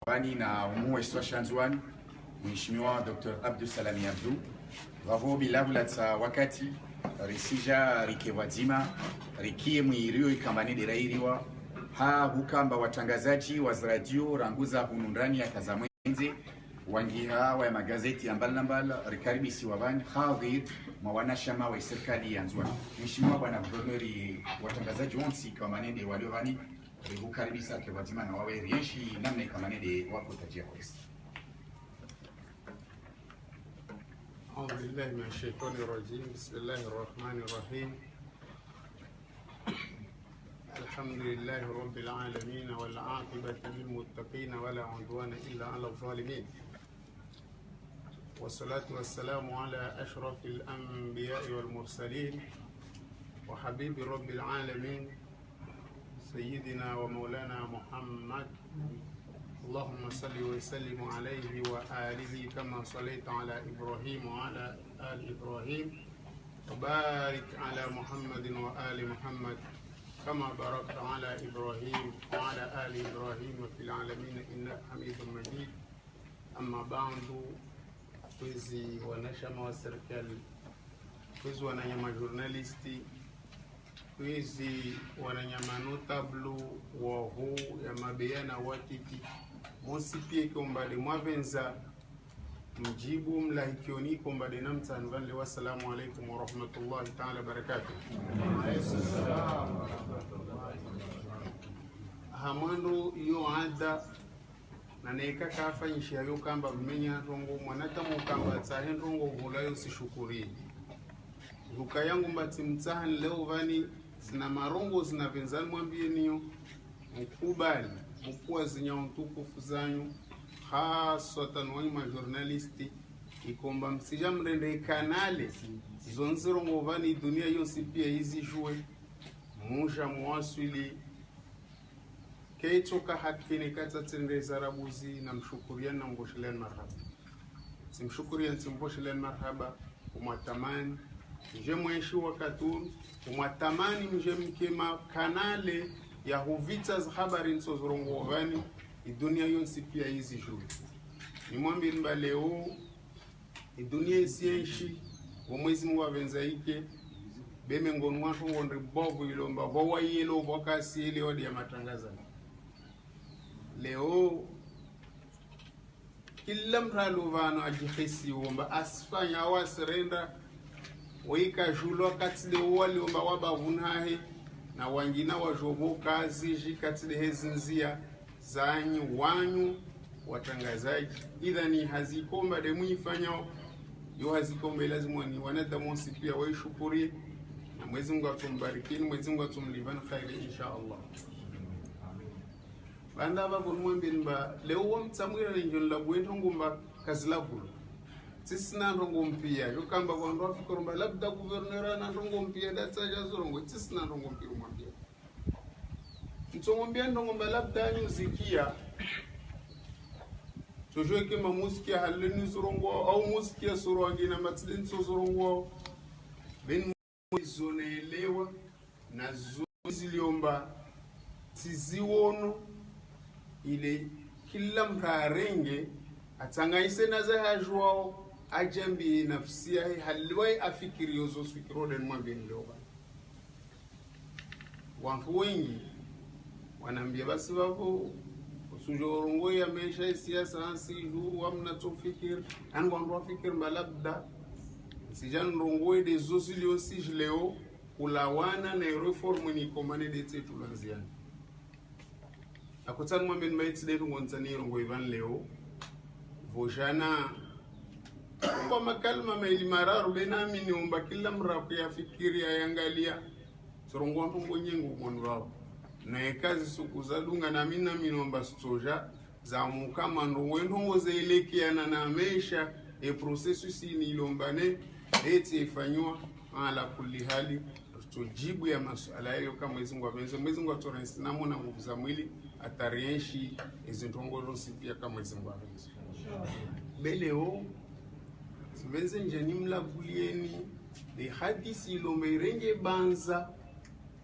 Bani na umu eswa shanzwani Mheshimiwa Dr. Abdusalami Abdu wavo bilavulatsa wakati risija rikewadzima rikie mwirio ikambane derairiwa ha hukamba watangazaji wa radio ranguza hunundani ya kazamwenze wangiha wa magazeti ya mbalimbali rikaribisi wabani hadhir mawanashama wa serikali ya Nzwani. Mheshimiwa Bwana Guverneri, watangazaji wonsi kambane de waliovani rihukaribisa kewadzima na wawe rienshi namna kambane de wako tajia kwesi. أعوذ بالله من الشيطان الرجيم بسم الله الرحمن الرحيم الحمد لله رب العالمين والعاقبة للمتقين ولا عدوان إلا على الظالمين والصلاة والسلام على أشرف الأنبياء والمرسلين وحبيب رب العالمين سيدنا ومولانا محمد اللهم صل وسلم عليه وآله كما صليت على إبراهيم وعلى آل إبراهيم وبارك على محمد وآل محمد كما باركت على إبراهيم وعلى آل إبراهيم في العالمين إنك حميد مجيد. أما بعد كوزي ونشما والسركال كوزي ونيما جورناليستي كوزي ونيما نوتابلو وهو يما بيانا watiti monsipie kombade mwavenza mjibu mlahikioni kombade namtsan vanle wassalamu alaikum wa rahmatullahi ta'ala barakatuh. Hamando yo ada na neka kafanyisha yo kamba mmenya rongo mwanata mukamba tsahe rongo vulayo sishukuri huka yangu mbati mtsahan leo vani sina marongo zinavenzani mwambie niyo mkubali mkuwa zinya mtukufu zanyu haswatan wanyu majurnalisti ikomba msija mrende kanale zonzirongo vani dunia yonsi pia hizi jue musha mwaswili keitoka hakini kata tende zarabuzi na mshukurian na mboshilen marhaba simshukurian simboshilen marhaba umwatamani mje mwenshi wakaturu umwatamani mje mkema kanale ya huvita za habari nso zorongo vani dunia yonsi pia hizi juu ni mwambi mba leo dunia isienshi wa mwezi Mungu avenzaike beme ngonu watu ngondri bovu ilomba wawa yelo wakasi ile odi ya matangaza leo kila mtalu vano ajihisi womba asfanya awasirenda waika julo katile wali womba wabavunhahe na wangina wajobo kazi jikatile hezinzia zanyi wanyu watangazaji idhani hazikomba de muifanya yo hazikomba lazima ni wanadamu pia waishukuri na Mwenyezi Mungu atumbariki, Mwenyezi Mungu atumlivan khairi inshallah. Banda ba kunmwembe mba leo wamtsamwira njoni la bwendo ngumba kazi la bulu tisina ndongo mpia yo kamba kwa ndo afikoromba labda guvernera na ndongo mpia data jazorongo tisina ndongo mpia umwambia mtongombe ndongo mba labda nyuzikia tujue kama musikia haleni zorongo au musikia sorongi na matlen zorongo ben zonelewa na ziliomba tiziwono ile kila mtarenge atangaise na za hajwao ajambi nafsi yake halwai afikiri yozo fikirode mwambeni leo watu wengi wanaambia basi wao usujorongo ya maisha siasa ansi juu wamna tufikir an wando fikir malabda sijan rongo de zosilio sijleo kulawana na reform ni komane de tetulanziana akutana mwambeni maiti de ngontani rongo ivan leo vojana kwa makalma mailimararo benami ni umba kila mrapo ya fikiri ya yangalia sorongo mpungo nyengo mwanwao na kazi suku za dunga na mina minomba stoja za mukama ndo wendo zelekeana na maisha e processus ni ilombane eti ifanywa ala kulli hali tujibu ya masuala hayo kama Mwenyezi Mungu abenzo Mwenyezi Mungu atorensi namo na nguvu za mwili atarienshi izintongolo sipia kama Mwenyezi Mungu abenzo beleo sibenze njeni mlabulieni de hadisi ilomberenge banza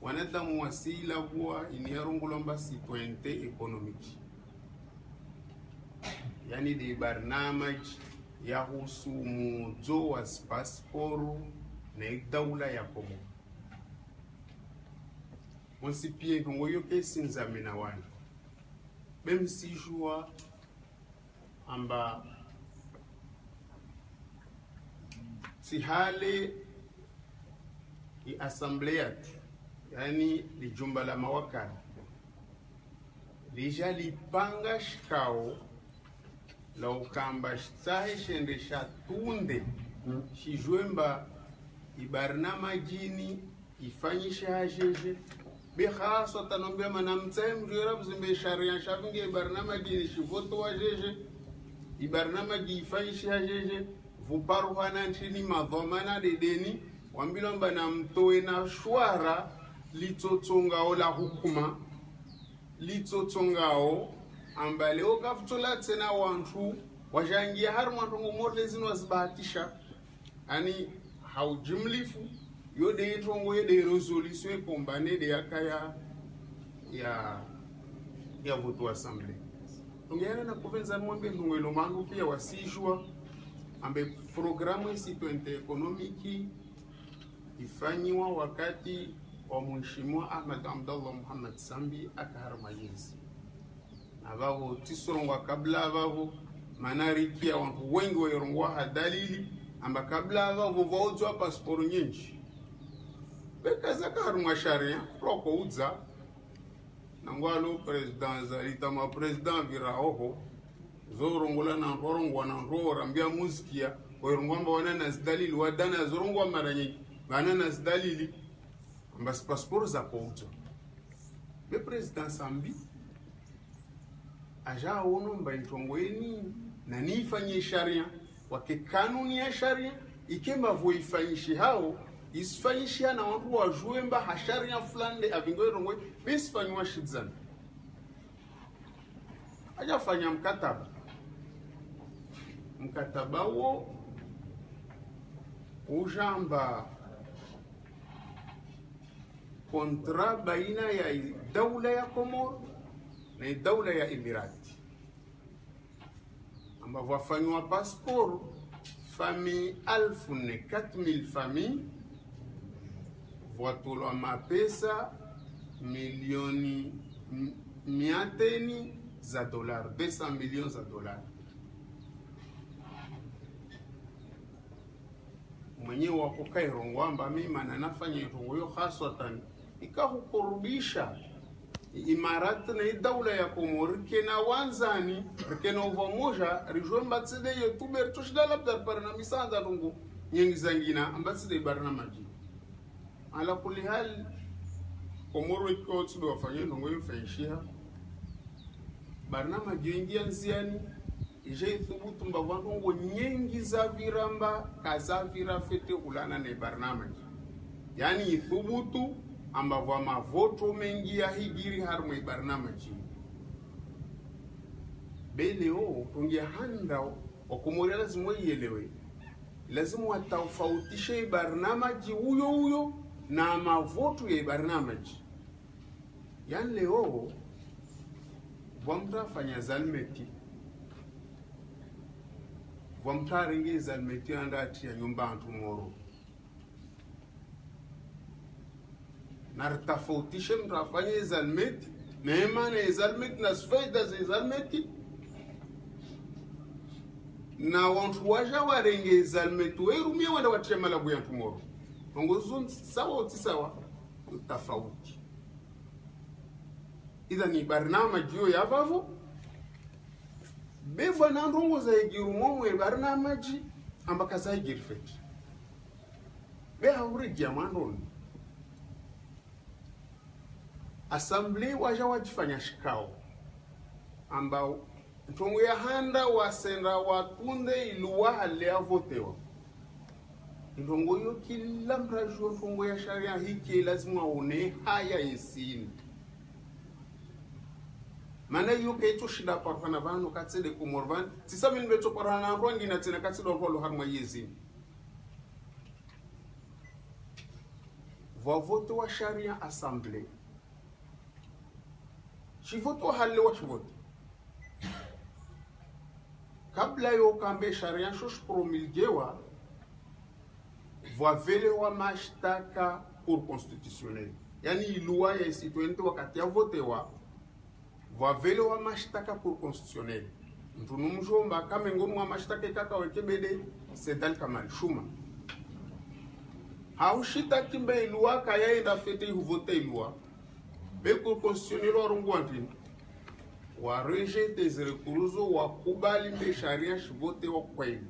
wanadamu wasila kuwa iniarungulomba si pointe economique yani de barnamaj yahusu muzo wa passport na daula ya Komoro. Monsipie kongo yo kesinza mina wana même si joie amba si hale i assemblea yani lijumba la mawakala lija lipanga shikao la ukamba shitahe shende shatunde shijwemba ibarnama jini ifanyishe hajeje bikhaso tanombe manamtsaye mjwera bzimbe sharia shavinge ibarnama jini shivoto wajeje ibarnama ji ifanyishe hajeje vuparuhana nchini madhomana dedeni wambilomba na mtoe na shwara litotsongao la hukuma litotsongao ambale okafutola tena wantu wajangia har mwantongo morle zino wazibahatisha ani haujimlifu yode itongo yode resolution kombane de yakaya ya voto assemblée tongena na kuvenza mwambe ndungwelo mangu pia wasijua ambe programu isito economic ifanyiwa wakati wa Mheshimiwa Ahmed Abdallah Muhammad Sambi akaharamajizi abavo tisorongwa kabla abavo manarikia wantu wengi wayorongwa hadalili amba kabla abavo vauzwa pasiporo nyingi bekaza kaharumwa sharia roko udza nangwalo president zalita ma president virahoho zorongola na ntorongwa na ntorambia musikia wayorongwa mba wana nazdalili wadana zorongwa mara nyingi wana nazdalili amba pasiporo za pouzo be president Sambi aja ono mba itongweni na nifanye sharia wake kanuni ya sharia ikemba voifanyishi hao isifanyishia na watu wajue mba hasharia fulani avingoe rongwe bisifanywa shidzana aja fanya mkataba wo ujamba kontra baina ya daula ya Komoro na daula ya Emirati amba wafanywa passport famille 4000 famille watolwa mapesa milioni 100 za dollars 200 millions za dollars mwenye wako Kairongwa amba mimi nafanya irongo yo haswatan ikahukurubisha Imarati na daula ya Komoro kena wanzani kena uvamoja rijomba tsede youtuber tushida labda parna misanza lungu nyingi zangina ambatside barna maji ala kulli hal Komoro iko tsido wafanye ndongo yofanyishia barna maji ingia nziani ije thubutu mbavango nyingi za viramba kazavira fete ulana ne barna maji yani ithubutu ambavyo mavoto mengi ya higiri harmwe barnamaji beleo tungia handa wakumori lazima ielewe lazima watafautishe barnamaji huyo na mavoto ya barnamaji yani leo wamtafanya zalmeti wamtaringe zalmeti andati ya nyumba antumoro nartafautishe mtafanya zalmeti neema na zalmeti na faida za zalmeti na wantu waja warenge zalmeti werumia wanda watrema labu ya tumoro ngozo sawa utisawa tofauti idha ni barnamaji yo yavavo beva na ndongo za igirumo mwe barnamaji ambaka za igirfeti be hauri jamandoni assembly waja wajifanya shikao ambao ntongo ya handa wasenda watunde iluwa hali ya votewa ntongo yo kila mrajua ntongo ya sharia hiki lazima une haya yesini mana yo keito shida parfana vanu katsede kumorvan tisa minbeto parana rongi na tena katsede rolo harma yezini vote wa sharia assembly shivoto hali wa shivoto kabla yo kambe sharia shosh promulguewa vavelewa mashtaka pour constitutionnel, yani loi ya citoyenneté wakati ya votewa vavelewa mashtaka pour constitutionnel. Mtu numjomba kama ngonu wa mashtaka kaka wekebede Sedal Kamal Shuma haushita kimbe loi kaya ida fete voter loi be pour constitutionnel warungwantini wa rejete des recours wa kubali mbe sharia shivote wa kweli.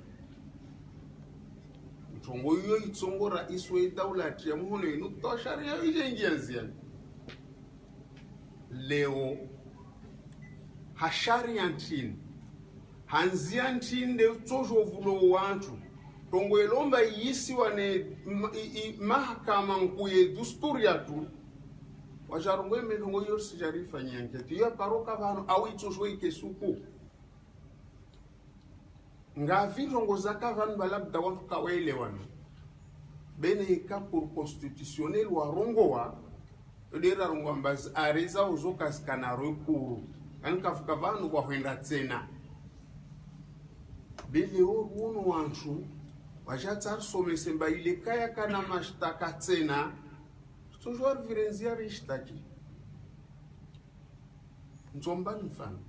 Mtongo hiyo itsongo rais wa daula ya muhono inu to sharia ijengia nziani. Leo hasharia ntini hanzia ntini de tojo vulo wantu tongo elomba yisi wane mahakama nkuye dusturi yatu wajarungwe menongo yorsi jarifa nyanketi ya paroka vano au itoshwe ikesuku nga vitongo zaka vanu balabda wantu kawele wanu bene ka pour constitutionnel wa rongo wa dera rongo mbaz areza uzoka skana rekuru anka fuka vanu kwa kwenda tena bele oruno wantu wajatsar somesemba ile kaya kana mashtaka tena toujours virenzia rishtaki nzomba mfano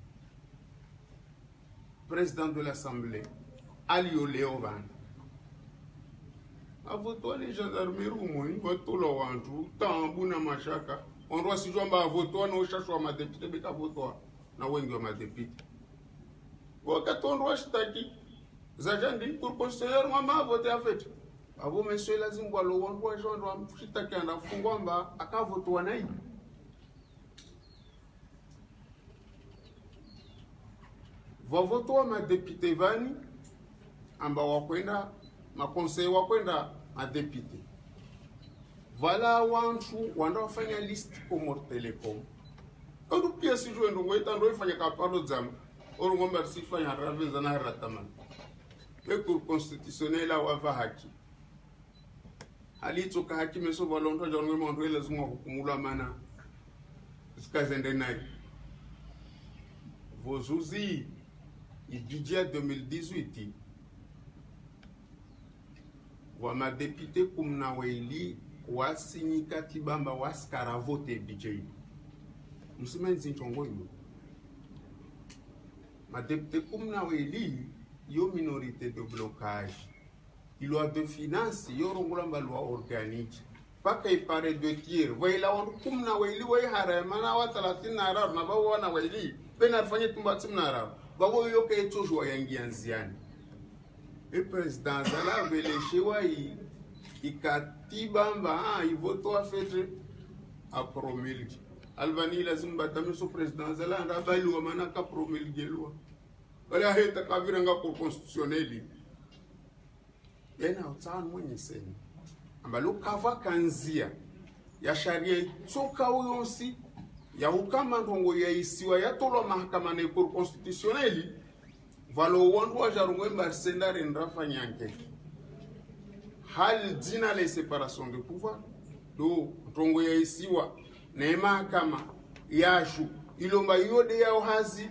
président de l'Assemblée Alio Leovan avoto les gendarmerie umoni voto wantu tambu na mashaka onro sijomba avoto na ushashwa madepite beka voto na wengi wa madepite wakati onro shtaki zajandi pour conseiller mama vote en fait abo monsieur lazim kwa lo wantu wa jondo amshitaki anafungwa mba akavoto wanai voto wa madepite vani amba wakwenda makonsei wakwenda madepite vala wantu wanda wafanya list Comor Telecom odu pia sijue ndo ngweta ndo ifanya kapalo zam oru ngomba sifanya ravenza na ratamana le cour constitutionnel wa haki alitoka haki meso valonto jonwe mondo lazima hukumula mana zikazende nayi vozuzi le budget 2018 wa madepite kumna waili wasinyi katibamba waskara vote budget msimenzi ntongo yo madepite kumna waili yo minorité de blocage loi de finance yo rongolamba loi organique paka ipare de tiers waila wandu kumna waili wai haramana wa 30 na na bawo na waili pena fanye tumba timna raro bawo yoke etojo yangia nziani e president zala veleshe wa ikatiba mba ivoto afete a promulgue Albani lazim batamiso president zala ndabali wa manaka promulgue loi wala heta kaviranga pour constitutionnel ena utsan mwenye seni ambalo kava kanzia ya sharia tsoka uyonsi ya ukama ndongo ya isiwa ya tolo mahakama na pour constitutionnel valo wandu wa jarungwe marsendare ndrafanya enquête hal dina les séparation de pouvoir do ndongo ya isiwa na mahakama yashu ilomba yode ya hazi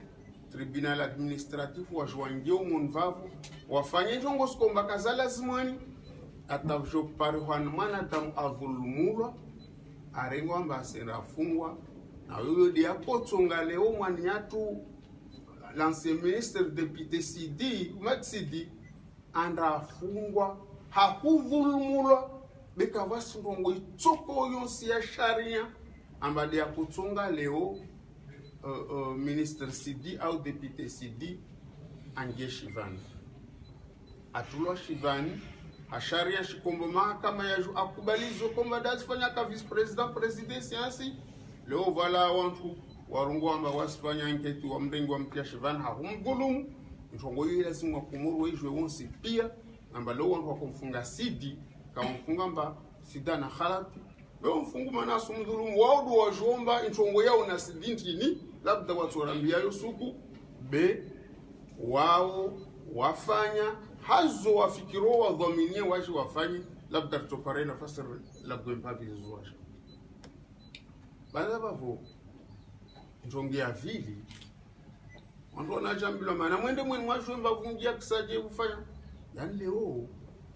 tribunal administratif wa joangeo monvavu wafanye jongo skomba kazala zimwani atavjo parihwan mana tam avulumulwa arengo amba serafungwa na yoyo dia kotsonga leo mwani yatu l'ancien ministre député Sidi Matsidi anda afungwa hakuvulumulwa bekava sindongo itsoko yonsi ya sharia amba dia kotsonga leo ministre Sidi au député Sidi ange Shivani atulo Shivani hasharia shikombo mahakama ya akubalizo komba dasifanya ka vice president presidency leo vala wantu warungu amba wasifanya enquête wa mrengo mpya Shivani hakumgulumu ntongo ile lazima kumuru ijwe wonsi pia amba leo wantu wakumfunga Sidi kamfunga mba Sida na khalati leo mfungu mana sumdhulumu waudu wa jomba ntongo yao na Sidintini labda watu warambia yusuku be wao wafanya hazo wafikiro wa dhaminie waji wafanye labda tutopare nafasi labda mpavi zuwaja bala bavo ntongi ya vili watu wanajambila maana mwende mweni mwashwe mbavungia kisaje ufanya yani leo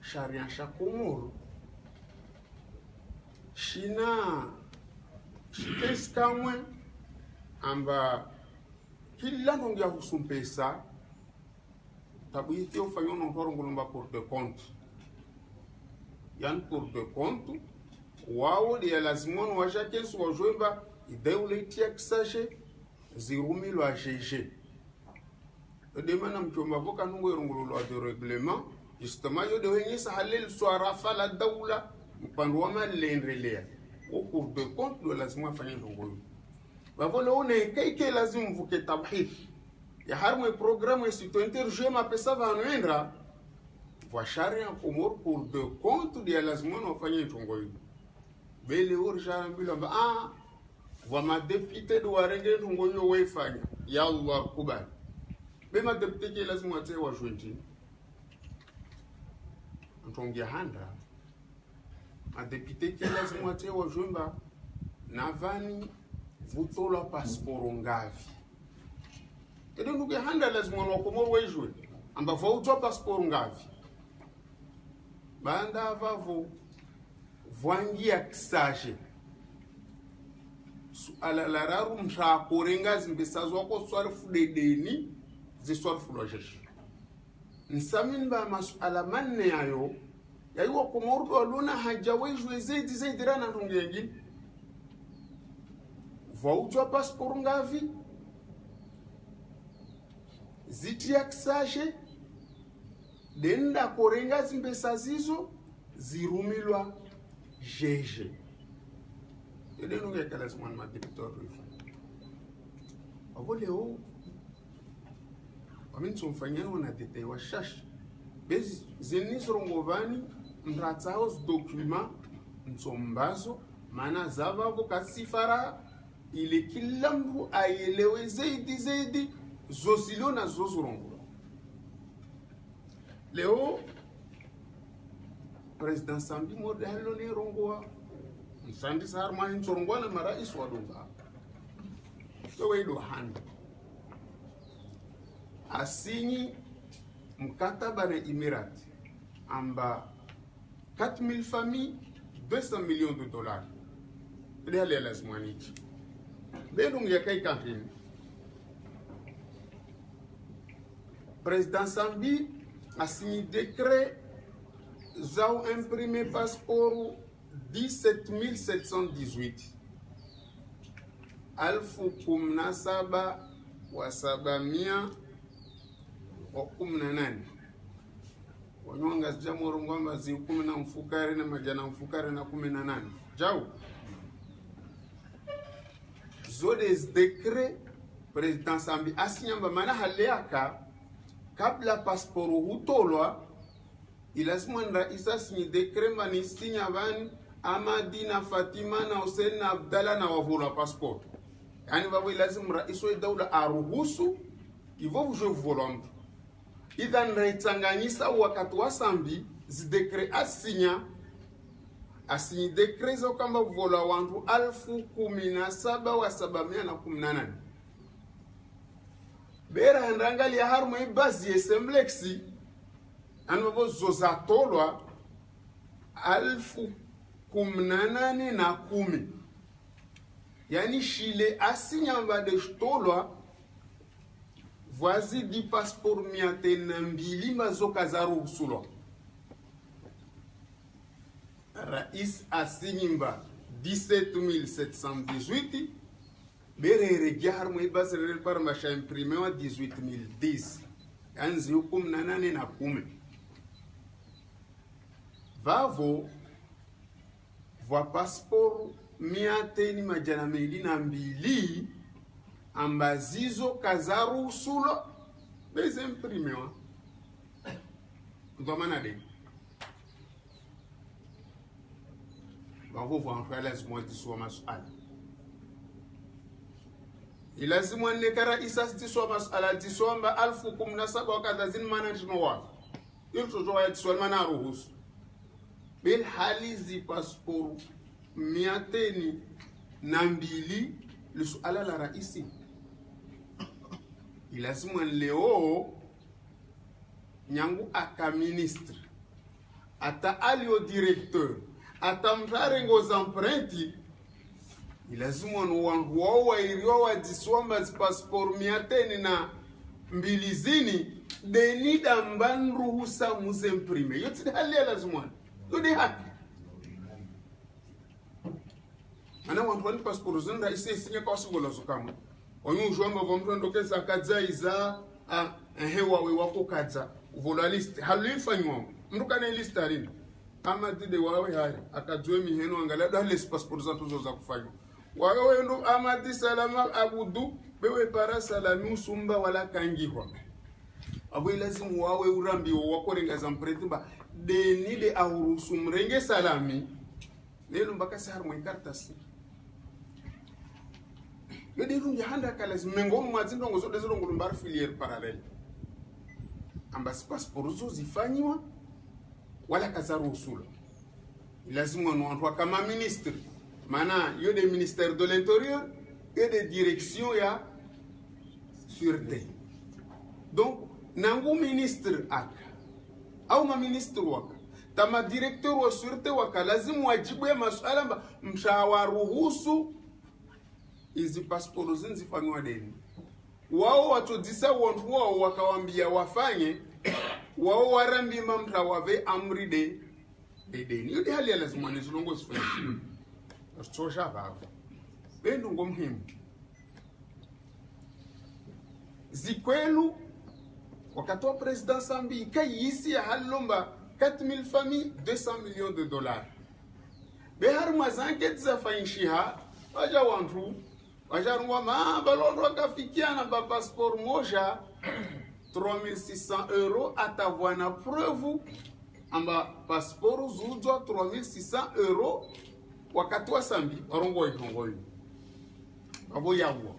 sharia shakomoro shina shikesi kamwe amba kila nongia husumpesa tabu yiti ufanya unontoro ngulumba pour de compte yani pour de compte wao liya lazimonu washakensi wajwemba ideule itia kisaje zirumilo a GG demana mchomba voka nungo irungululo de règlement justement yo de wenyisa halil swarafa la dawla mpandu wa malendelea au cours de compte do lazima fanya ndongo bavole one keke lazima mvuke tabhith ya harmo programme ya citoyenneté je mapesa vanwendra wa sharia komor cours de compte de lazima no fanya ndongo bele urja mbilo ba wa madepite do warenge ndongo yo wefanya ya Allah kubali bema depute ke lazima wate wa jointi ntongia handa madepite ke lazima wate wa jumba navani vutola passport ngavi ede nuke handa lazima no komoro wejwe amba vutola passport ngavi banda vavo vwangia kisaje ala lararu mshakorenga zimbesazwa ko swari fudedeni ziswar fulojesh nsamin ba masuala manne yayo yaiwa komordo luna hajawejwe zaidi rana ndungengi vauto passport ngavi zitia kisaje denda korenga zimbesa zizo zirumilwa jeje ede nunge kala smon ma deputor rifa avoleo amin tumfanyana wana tete wa shash bez zenizrongovani mratsaos document ntsombazo maana zavavo kasifara ile kila mtu aelewe zaidi zosilo na zozorongo leo president Sambi modelo ni rongoa msandi sar ma ntsongwana mara iswadunga wewe ndo handa asinyi mkataba na Emirati amba 4000 familles 200 millions de dollars ile hali lazima nichi bendo ngiakai kampeni president Sambi asinyi décret zao imprimé passeport 17718 17,718 wanyonga jamoro ngwamba zi 10 na mfukare na majana mfukare na 18 jau zodes décret president Sambi asinyamba mana haleaka kabla passeport hutolwa ilazima raisa sinyi décret mani sinya van Amadina Fatima na Hussein na Abdallah na wavola passeport yani vawe lazima raiso daula aruhusu hivyo vuje volombe idhan raitsanganyisa wakati wa Sambi zi décret asinyi décret zo kamba vola wantu 17,718 bera ndangali ya harumo ibazi esembleksi anvo zozatolwa 18,010 yani shile asinyamba de stolwa voici di passeport miatena mbili mazoka za rusulwa rais asinyimba 17,718 berere jahar mo ibasere par masha imprimé wa 18,010 yani zi 18,010 vavo voa passeport miateni majana meli na mbili ambazizo kazaru sulo bez imprimé wa ndomana de vavo voa nkala zimo diswa masala ilazimu nekara isas diswa masala disomba 17,017 wakati zin management wa ilto jo ya diswa mana ruhusu bil halizi passport miateni na mbili lusuala la raisi Ilazima leo nyangu aka ministre ata alio directeur ata mtare ngoza emprunti ilazima wandu wao wairiwa wajiswamba passport 100 na mbilizini deni damban ruhusa muzemprime yote hali lazima yodi haki ana wandu wali passport zinda isinya kwa sugola zokama onyu jwamba vomtu ndokeza kadzaiza hewa we wako kadza uvola list halifanywa mrukana list alini ama dide wawe hari akadzwe miheno angalia dale passport zatu za kufanywa wawe ndo amadi salama abudu bewe para salami usumba wala kangihwa abo lazima wawe urambi wako renga za mpretimba deni de ahurusu mrenge salami lelo mpaka sahar mwe kartasi yodi rungi handa kala zimengo mwazindo ngozo dezo ngulumbar filiere parallel ambas passport zo zifanywa wala kazaru usula lazima wantu kama ministre mana yode ministère de l'intérieur et de direction ya sûreté donc nangu ministre aka au ma ministre waka tama directeur wa sûreté waka lazima wajibu ya masuala mba mshawaruhusu izi passport zinzifanywa deni wao watodisa wantu wao wakawambia wafanye wao warambi mamta wave amri de deni yodi hali ya lazima nizulongo zifanya Sosha babo bendo ngomhimu zikwelu wakatoa president Sambi kayisi ya halomba 4000 familles 200 millions de dollars behar mazanke tzafaishiha waja wantu waja ruwa ma balondo kafikiana ba passeport moja 3600 euros atavwana preuve amba passeport zuzwa 3600 euros wakati wa Sambi warongo ihongoi abo yawo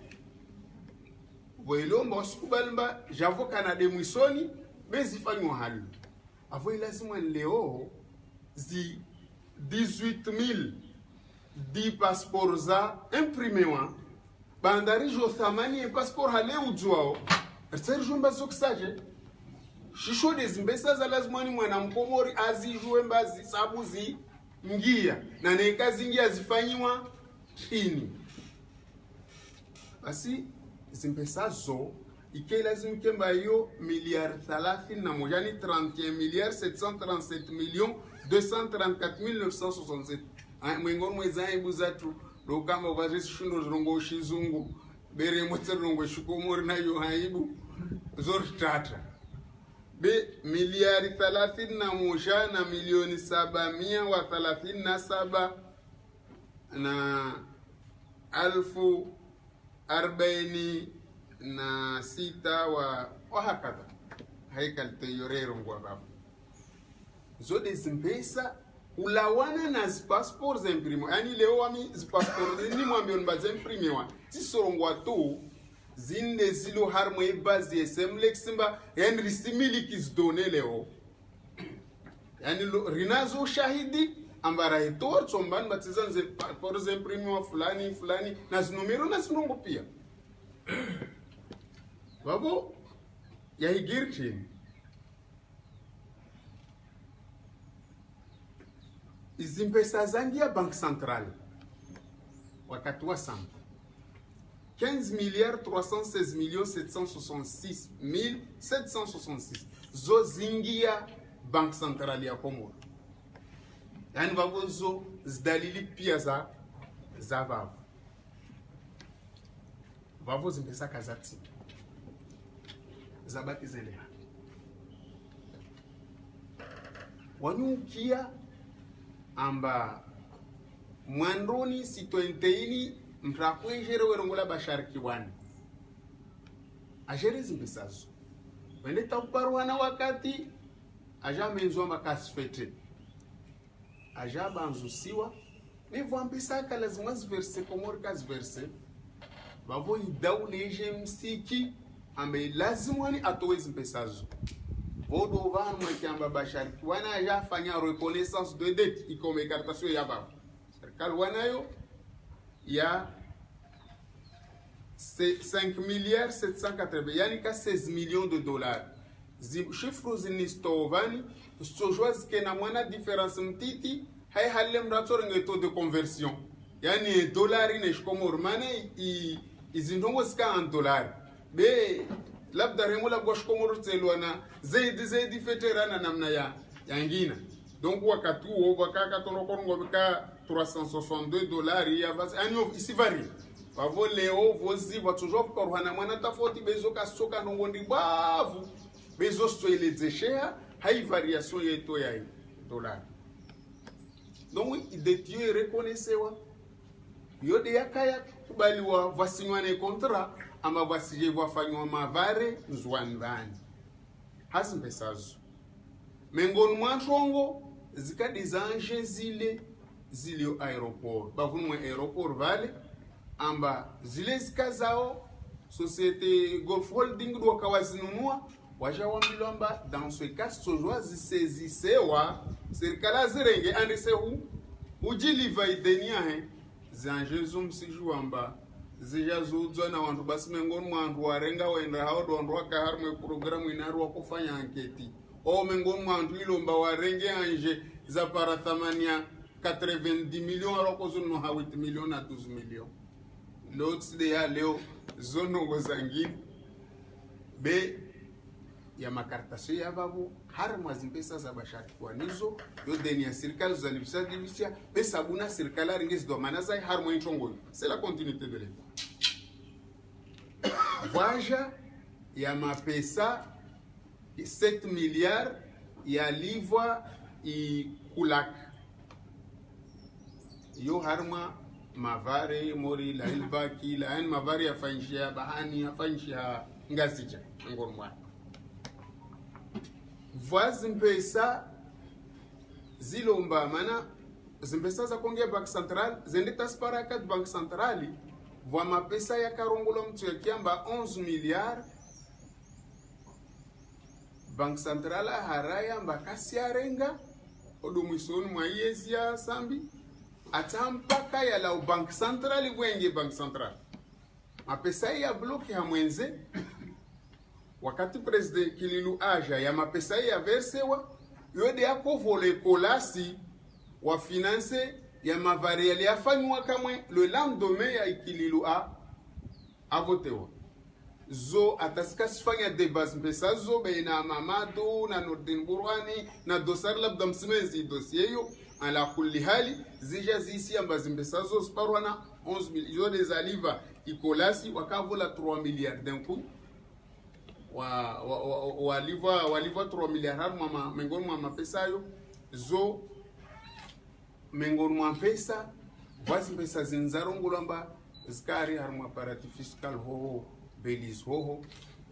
boilomba wasikubalamba javo kanade mwisoni bezifanywa hali avo lazima leo zi 18000 di passeport za imprimewa bandari jo thamani passeport hale ujuao serjo mbazo kisaje shisho dezimbesa za lazima ni mwana mkomori azijue mbazi sabuzi ngia na nekazi ngia zifanyiwa chini basi zimpesa zo ike lazima kemba hiyo miliard 31 yani 31 milliards 737 millions 234 967 mwengo mweza ibuzatu do kama vazi shundo rongo shizungu bere motserongo shukomori nayo haibu zortata be miliari 31 na milioni 737 na alfu 46 wa hakada haikal teyorero ngwa baba zode zimpesa ulawana na passport za imprimo yani leo wami passport ni mwambie mbaze imprimiwa tisorongwa tu zinde zilo harmo base semlex simba Henry simili kizdone leo yani rinazo shahidi ambara etor chomban batizanze passport za imprimiwa fulani fulani na numero na sinongo pia babo ya higirti izimpesa zangia bank central wakati wa Sambi 15 milliards 316 millions 766 766 zo zingia bank central ya Komoro yani babo zo zdalili pia za babo zimpesa kazati zabaki zele wanyukia amba mwandoni sitoenteini mtakwenjere werongola bashariki wani ajere zimbisazo wende takuparwana wakati aja menzwa makasfete aja banzusiwa nivo ambisaka lazima zverse Komori kazverse bavo idauleje msiki ambe lazima ni atowe zimbisazo vodo vanu mwekiamba bashariki wana aja fanya reconnaissance de dette ikome kartasyo ya bavo serikali wanayo ya c'est 5 milliards 780, yani ka 16 millions de dollars. Chiffres zinistovani sojwa zikena mwana difference mtiti hai halle mrato rengeto de conversion. Yani dolari ne shkomor mane izindongo zika en dollar. Be labda rengo la shkomor tselwana zaidi feterana namna ya yangina. Donc wakati huo wakaka tonokorongo bika 362 dollars ya basi anyo isi varie. Pavo leo vozi va toujours korhana mwana tafoti bezo kasoka nongondi bavu bezo stoile zeshea hai variation yeto ya dollar. Donc idetio reconnaissewa yode yakaya kubaliwa vasinywane kontra ama vasije vafanywa mavare nzwanvani hasimpesazo mengoni mwanshongo zikadizanje zile aeroport bavunwe aeroport vale amba zile zikazao société Golf Holding do kawazinunua wajawambilo amba dans ce cas sojwa zisezisewa serikala zirenge andesehu ujiliva idenia zanje zumsiju amba zijazudzwa na wantu basi mengoni mwantu warenga wenda hao ndo wakaharmwe programu inaru wakufanya anketi o mengoni mwantu ilomba warenge anje za para thamania 90 millions alokozunu ha 8 millions na 12 millions lots de ya leo zono ngozangini be ya makartasyo ya babu harma zimpesa za bashaki kwa nizo yo deni ya serikali zalibisa divisia be sabuna serikali ringezi do manaza harma inchongo c'est la continuité de l'état vaja ya mapesa 7 milliards ya livwa i kulak yo harma mavare mori la ilbaki la en mavare ya fanshia bahani ya fanshia ngazija ngormwa voisin pesa zilomba mana zimpesa za konge bank central zende taspara kat bank centrali voa mapesa ya karongolo mtu ya kiamba 11 milliards bank central haraya mbakasi ya renga odumisoni mwa yezi ya sambi atampaka ya la bank central wenge bank central mapesa ya bloki ya mwenze wakati president Kililu aja ya mapesa ya versewa yode yako vole kolasi wa finance ya mavariali ya fanywa kamwe le lendemain ya Kililu a votewa zo ataska sifanya debas mpesa zo beina Mamadu na Nordin Burwani na dosar labda msimezi dossier yo ala kulli hali zija zisi ambazi mpesa zo sparwana 11 millions de zaliva ikolasi wakavola 3 milliards d'un coup waliva 3 milliards mama mengoni mwa mapesa yo zo mengoni mwa pesa vasi pesa zinzarongolamba zikari harma parati fiscal ho belis ho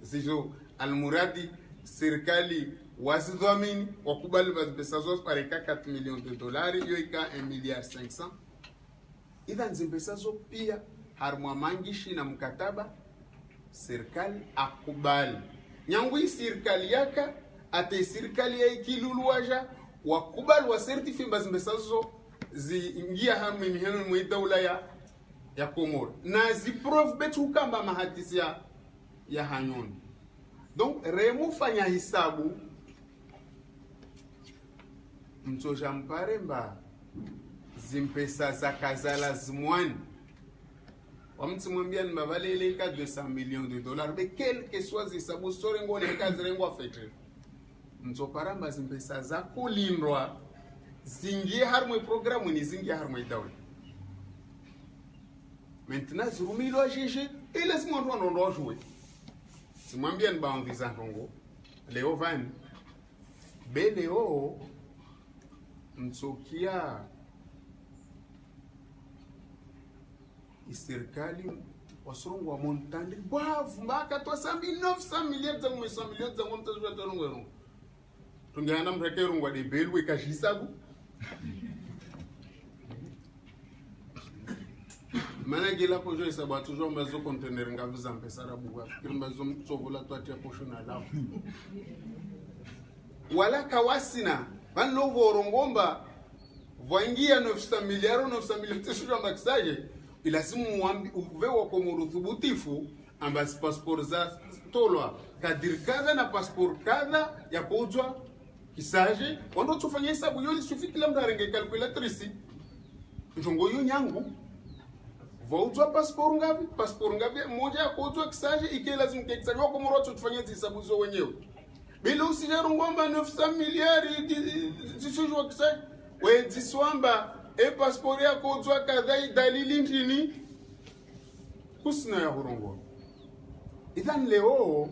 zizo almuradi serikali wasidhamini wakubali vasi pesa zo pareka 4 millions de dollars yo ika 1 milliard 500 idhan zimpesa zo pia harma mangishi na mkataba serikali akubali nyangui serikali yaka ate serikali ya Kiluluaja wakubali wa certify mbazimbesazo zingia hamwe miheno mwe daula ya Komoro na ziprove betu kamba mahadisi ya hanyoni. Donc remu fanya hisabu mtoja mparemba zimpesa za kazala zimwani wamti mwambia ni mavalele ka 200 millions de dollars be quel que soit zisabu sore ngone kazirengo afetre mzoparamba zimpesa za kulindwa zingie harmwe programu ni zingie harmwe daula maintenant zirumilo jeje ile simonto ndo jouer simwambia ni baongiza ndongo leo van be leo mtsokia serikali wasorongo wa montandi bavu mbaka to 900 millions za 100 millions za ngomta zwa tonongero tungana mrekero ngwa de belwe kashisabu mana gela ko joisa ba toujours mbazo conteneur ngavu za mpesa rabu wa kimbazo mtsovola twati ya poshona lao wala kawasina ban lovo rongomba voingia 900 millions tesura makisaje ilazimu uvewa kwa murudhubutifu amba passport za tolwa kadiri kadha na passport kadha ya kujwa kisaje wando tufanya hesabu yoli sufi kila mtu arenge calculatrice njongo yo nyangu vaujwa passport ngapi moja ya kujwa kisaje ike lazima kisaje kwa muro tufanye hesabu zo wenyewe bila usijaro ngomba 900 miliari zisijwa kisaje we ziswamba passport ya kujwa kadha dalili ndini kusina ya hurongo idhan leo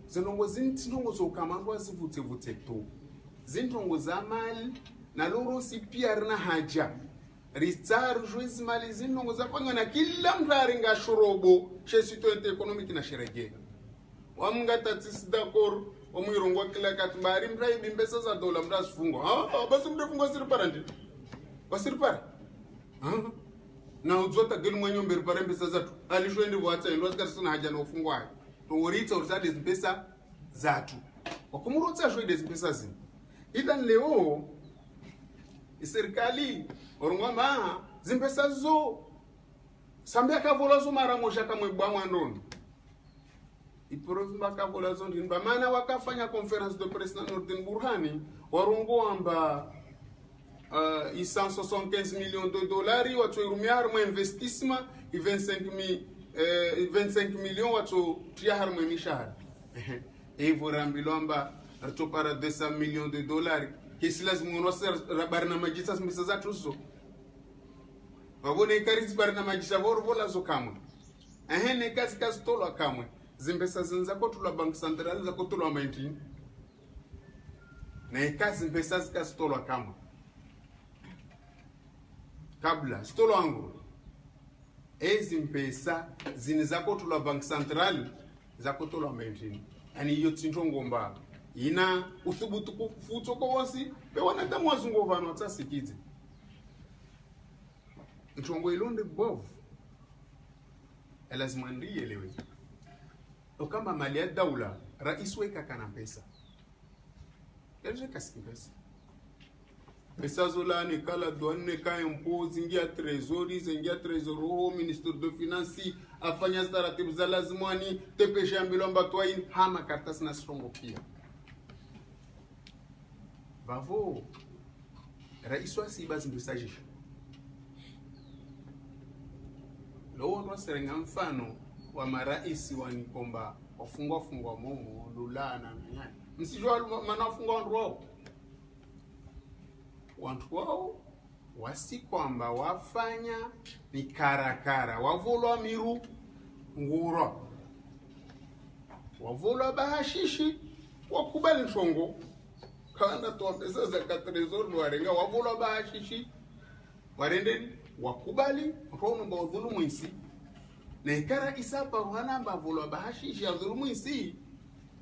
zinongo zintinongo zo kamandwa zivute to zintongo za mali na loro si pia rina haja ritar juiz mali zinongo za panga na kila mtaringa shorobo chez citoyen économique na sherege wamnga tatisi d'accord wamuirongo kila katbari mrai bimbesa za dola mras fungo basi mdefungo siripara ndi wasiripara na uzota gelu mwenye mbere parembe sasa alisho ndi bwatsa ndo sikasina haja na ufungwa to worita urzade zimpesa zatu wakumurotsa shwede zimpesa zini idhan leo serikali orongoma zimpesa zo sambia kavola zo mara moja kama bwa ndondo iprovince kavola zo ndimba maana wakafanya conference de presse na Nordin Burhani warongo amba 175 millions de dollars watu irumiar mo investissement et 25 millions watu triar mo mishahara vorambilomba rato para 200 millions de dollars kesi lazima unoser rabarna majisa smisa za tuzo wabone kariz barna majisa vola zo kamwe ne kazi tolo kamwe zimbesa zinza ko tula bank central za ko tula maintin na kazi zimbesa zika tolo kamwe kabla stolo angu zimpesa zinizako tula bank central zako tula maintin ani hiyo tsintongo ina uthubutu kufuto kwa wasi pe wanadamu wazungu vano atasikize ntongo ilonde bovu lazima ndielewe kama mali ya daula rais weka kana pesa yaje kasi pesa zola ni kala douane ka impôt zingia trésorier ministre de finance afanya taratibu za lazima ni tepesha mbilomba twain hama karatasi na strongo pia bavo rais wa siba zimbisaje leo ndo serenga mfano wa maraisi wanikomba wafungwa momo lula na nyanya msijua manafungwa wao watu wao wasi kwamba wafanya ni karakara wavulwa miru nguro wavulwa bahashishi wakubali nshongo kana toa pesa za katrezor warenga wavulwa bahashishi warendeni wakubali rono ba dhulumu isi na ikara isapa wana ba vulwa bahashishi ya dhulumu isi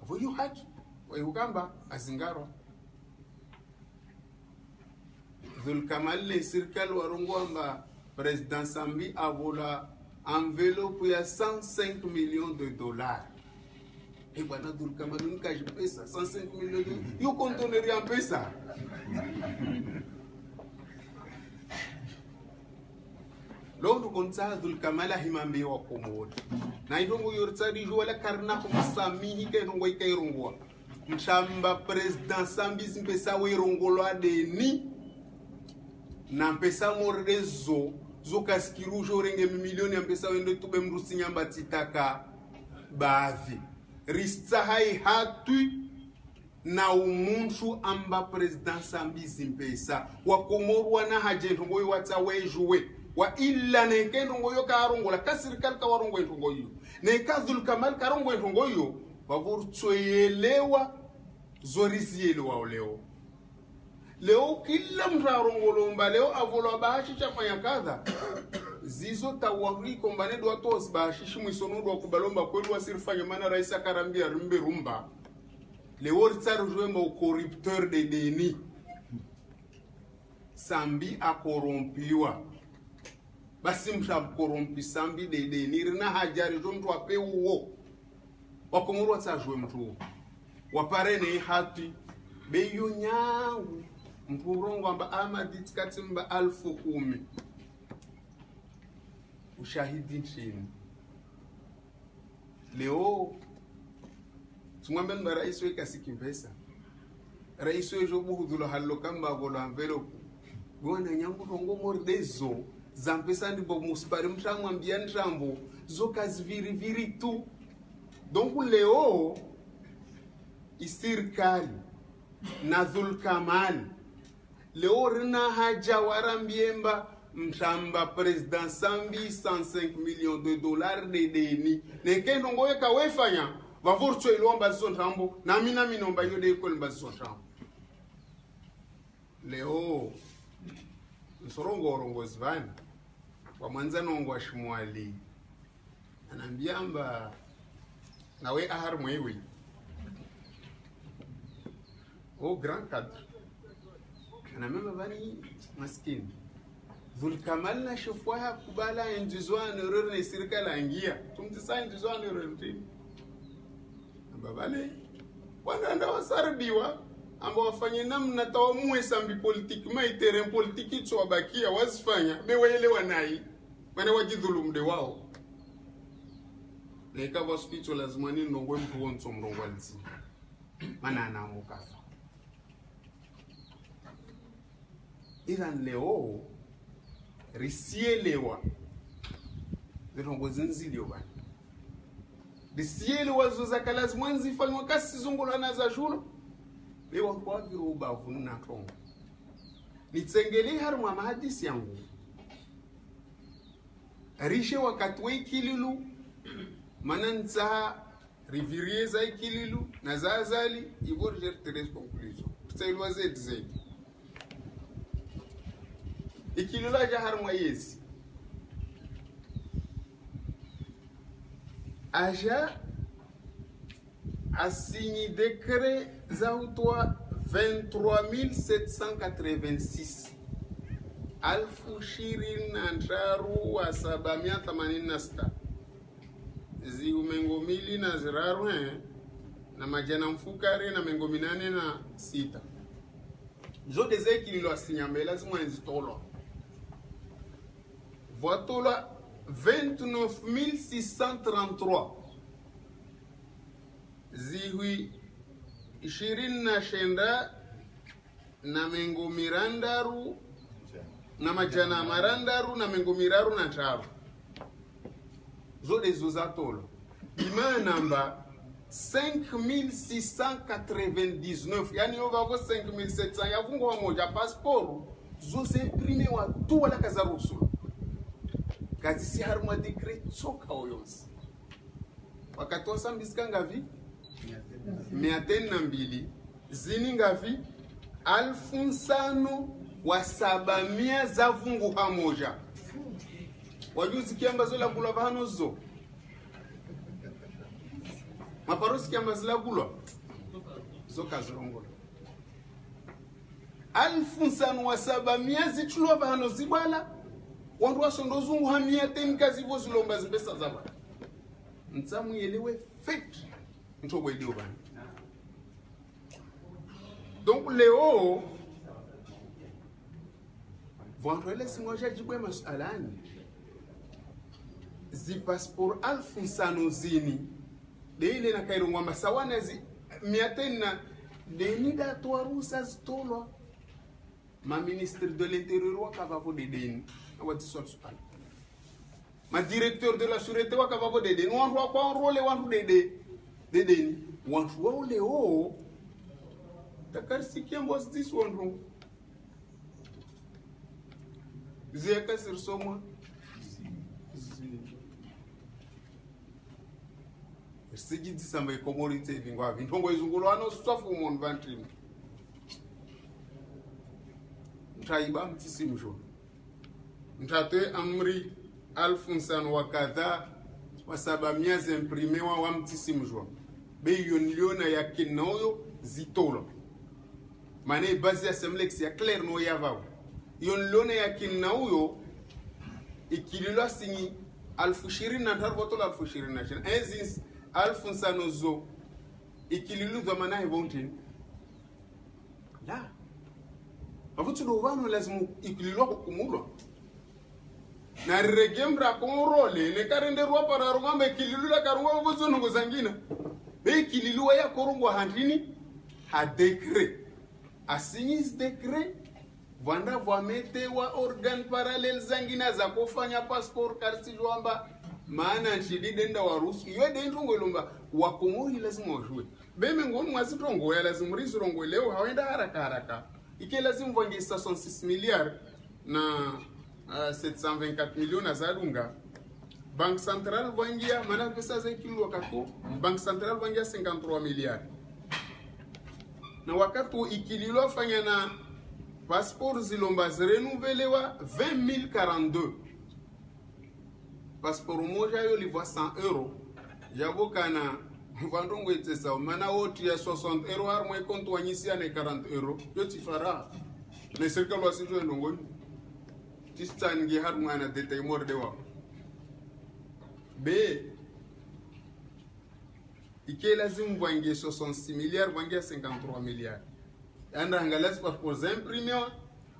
vuyo haki wayukamba azingaro Zulkamal circle warongo amba president Sambi avola envelope ya 105 millions de dollars et bana Zulkamal nikaje pesa 105 millions de yo conteneur ya pesa Lolo konta Zulkamal himambe wa komodi na idongo yortsari wala karna kumsamihi ke ndongo ikairongwa mshamba president Sambi zimpesa wirongolwa deni na mpesa morezo zokaskiru jorenge milioni mpesa wende tube mrusi nyamba titaka baadhi rista hai hatu na umuntu amba president Sambi zimpesa wakomorwa na hajento ngoyo watawejuwe wa illa nekendo ngoyo karongola kasirikali ka warongo ngoyo nekazul kamal karongo ngoyo wavurtsoyelewa zorisielewa leo kila mrarongolomba leo avolo bahashi chafanya kadha zizo tawari kombane do atos bahashi mwisono do kubalomba kwelu asirifanya mana rais akarambia rumbe rumba leo ritsaro jwemba au corrupteur de deni Sambi akorompiwa basi mshakorompi Sambi de deni rina hajari jo mtu ape uo wakomurwa tsajwe mtu waparene hati beyo nyangu mpurongo amba amadit katimba 10,000 ushahidi nchini leo tumwambia mba rais weka sikimpesa rais wejo buhudhulo hallo kamba golo envelope gona nyangu tongo mordezo zampesa ndipo muspari mtramwambia ntrambo zo kazi viri tu. Donc leo isirikali na Dhulkamal leo rina haja warambiemba mshamba president Sambi 105 millions de dollars de deni nekendo ngoyeka wefanya vavurcho ilomba zo ntrambo na mina minomba yode ikolomba zo ntrambo leo nsorongo zvani wa mwanzanongo wa Shimwali anambiamba nawe ahar mwewe o grand cadre anamema vani maskini Dhulkamal na shofwa kubala indizwa nurur ne sirkala angia tumtisa indizwa nurur mtini babale wanaenda wasarbiwa ambao wafanye namna tawamue sambi politiki maitere politiki tu wabakia wazifanya mewaelewa nai maana wajidhulumde wao na ikawa hospital lazima nini ndongwe mtu wonso mrongo alisi maana anamukafa ilan leo risielewa ndongo zinzilio bana risielewa zoza lazima nzifanywa kasi zungulana za shulo leo kwa viro ubavu na tongo nitsengeli haruma mahadisi yangu rishe wakati wa ikililu mananza rivirie za ikililu na zazali ivor jer tres conclusion tsailwa zed ikililu aja haruma yesi aja assigné décret zautwa 23786 alfushirin antraru wa 786 ziumengo mili na ziraru na majana mfukare na mengo minane na sita zote zeki lilo asinyambe lazima nzitolo votola 29633 zihui 29 na mengo mirandaru na majana marandaru na mengo miraru na taru zote zozatolo ima namba 5699 yani ovavo 5700 yavungo wa moja passport zose imprime wa tu wala kazarusu kazi si harumwa decret soka oyonsi wakati wasambisika ngavi 202 zini ngavi 5700 za vungu hamoja wajuzi kiamba zola kula vano zo maparosi kiamba zila kula zo kazirongola 5700 zichulwa vano zibala wandu wasondozungu hamia tenkazi vo zilomba zibesa zaba ntsamu yelewe fake ntobo idio bana. Donc leo vantuele singoja jibwe masalani zi passport alfusano zini deile na kairungwa masawana zi miatena denida tuarusa zitolwa ma ministre de l'intérieur wakavavo de deni awati sosal ma directeur de la sûreté wakavavo de deni wantu kwa role wantu de deni wantu wa leo takar sikiambo this one room zeka sirsoma sigi disamba commodity vingwa vintongo izungulo ano swafu mon vantrim mtaiba mtisimjo mtate amri alfunsan wakadha wa 700 imprimewa wa mtisimjo beyo niliona yakinoyo zitolo mane basi ya semlex ya clair no yavao yon lone yakinoyo ikililo singi 1023 votola 1023 ezis alfunsanozo ikililu dhamana hivontin la avutu dovano lazima ikililo kukumulwa na regemra konrole ne karende rwa para rwambe kililula karwa bozo nungo zangina be kililua ya korungwa handini ha décret asignis décret vanda vamete wa organ parallel zangina za kufanya passport karsi jwamba maana nchidi denda warusu iyo dendungo lomba wakomori lazima wajue beme ngonu mwasitongo ya lazima risirongo leo hawenda haraka ike lazima vange 66 milliards na 724 millions na zadunga Banque Centrale vangia mana pesa za kilo wakati Banque Centrale vangia 53 milliards na wakati ikililo fanya na passeport zilomba zirenuvelewa 20042 passeport moja yo livwa 100 euros jabo kana vandongo itesa mana woti ya 60 euros har mwe konto wanyisia na 40 euros yo tifara na serikali wasijo ndongo tistangi har mwana dete morde wa be ike lazim vangie 66 milliards vangia 53 milliards anda angalas passeport imprimé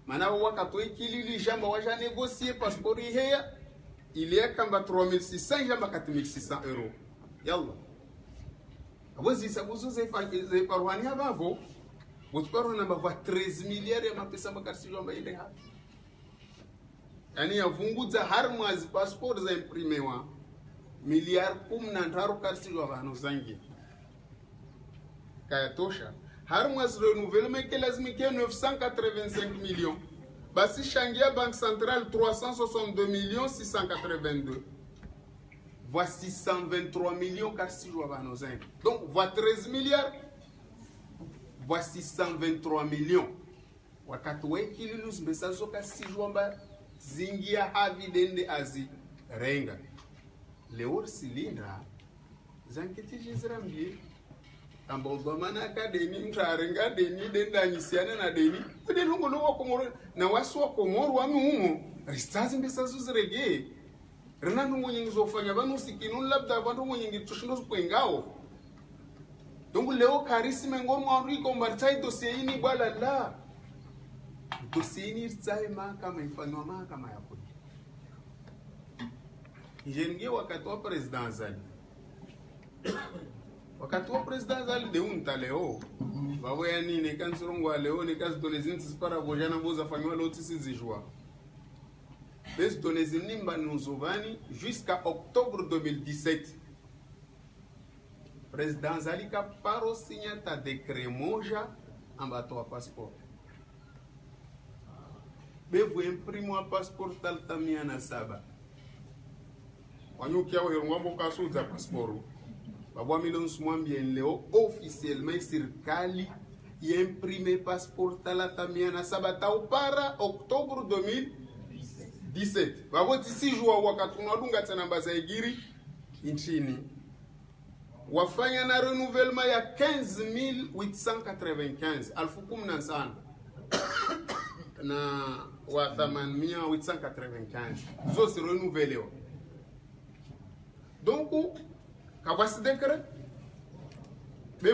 mana wakati ikilili jamba waja négocier passeport heya il y a kamba 3600 jamba 4600 euros yalla abozi sabuzo ze parwani abavo butparo namba va 13 milliards ya mapesa makarsi jamba ile ha yani yavunguza har mwezi passport za imprimé wa miliard 13 karsi jamba no zangi kaya tosha har mwezi renouvellement ke lazima ke 985 millions basi changia Banque Centrale 362 millions 682 voici 123 millions karsi jamba no zangi donc voici 13 milliards voici 123 millions wakati wekililus mbesazo kasi jamba zingia havi dende azi renga leor silinda zanketi jizrambi ambao dhamana ka deni mtarenga deni denda nyisiana na deni kudi lungu luwa komoro na wasu wa komoro wa mihumo ristazi mbesazo zirege rina nungu nyingi zofanya banu sikinu labda bantu nyingi tushindo spengao donc leo karisi mengomo anriko mbartai dossier ini bala la dossier ini tsai mahakama ifanywa mahakama ya kodi Njenge wakati wa president Zali wakati wa president Zali de unta leo babo ya nini kansirongo leo ni kazi donezini para bojana boza fanywa loti sizijwa bes donezini mba nuzovani jusqu'à octobre 2017 president Zali ka paro signata décret moja ambato wa passeport bevu imprimo wa passeport taltamia na saba wanyukia wa ngombo kasuza passeport babwa milon smwambia leo officiellement serikali imprime passeport talatamia na saba tau para octobre 2017 babo tisijua wakati unadunga tena mbaza igiri nchini wafanya na renouvellement ya 15895 1015 na wa 8895 zo se renouvelé donc kabasi décret be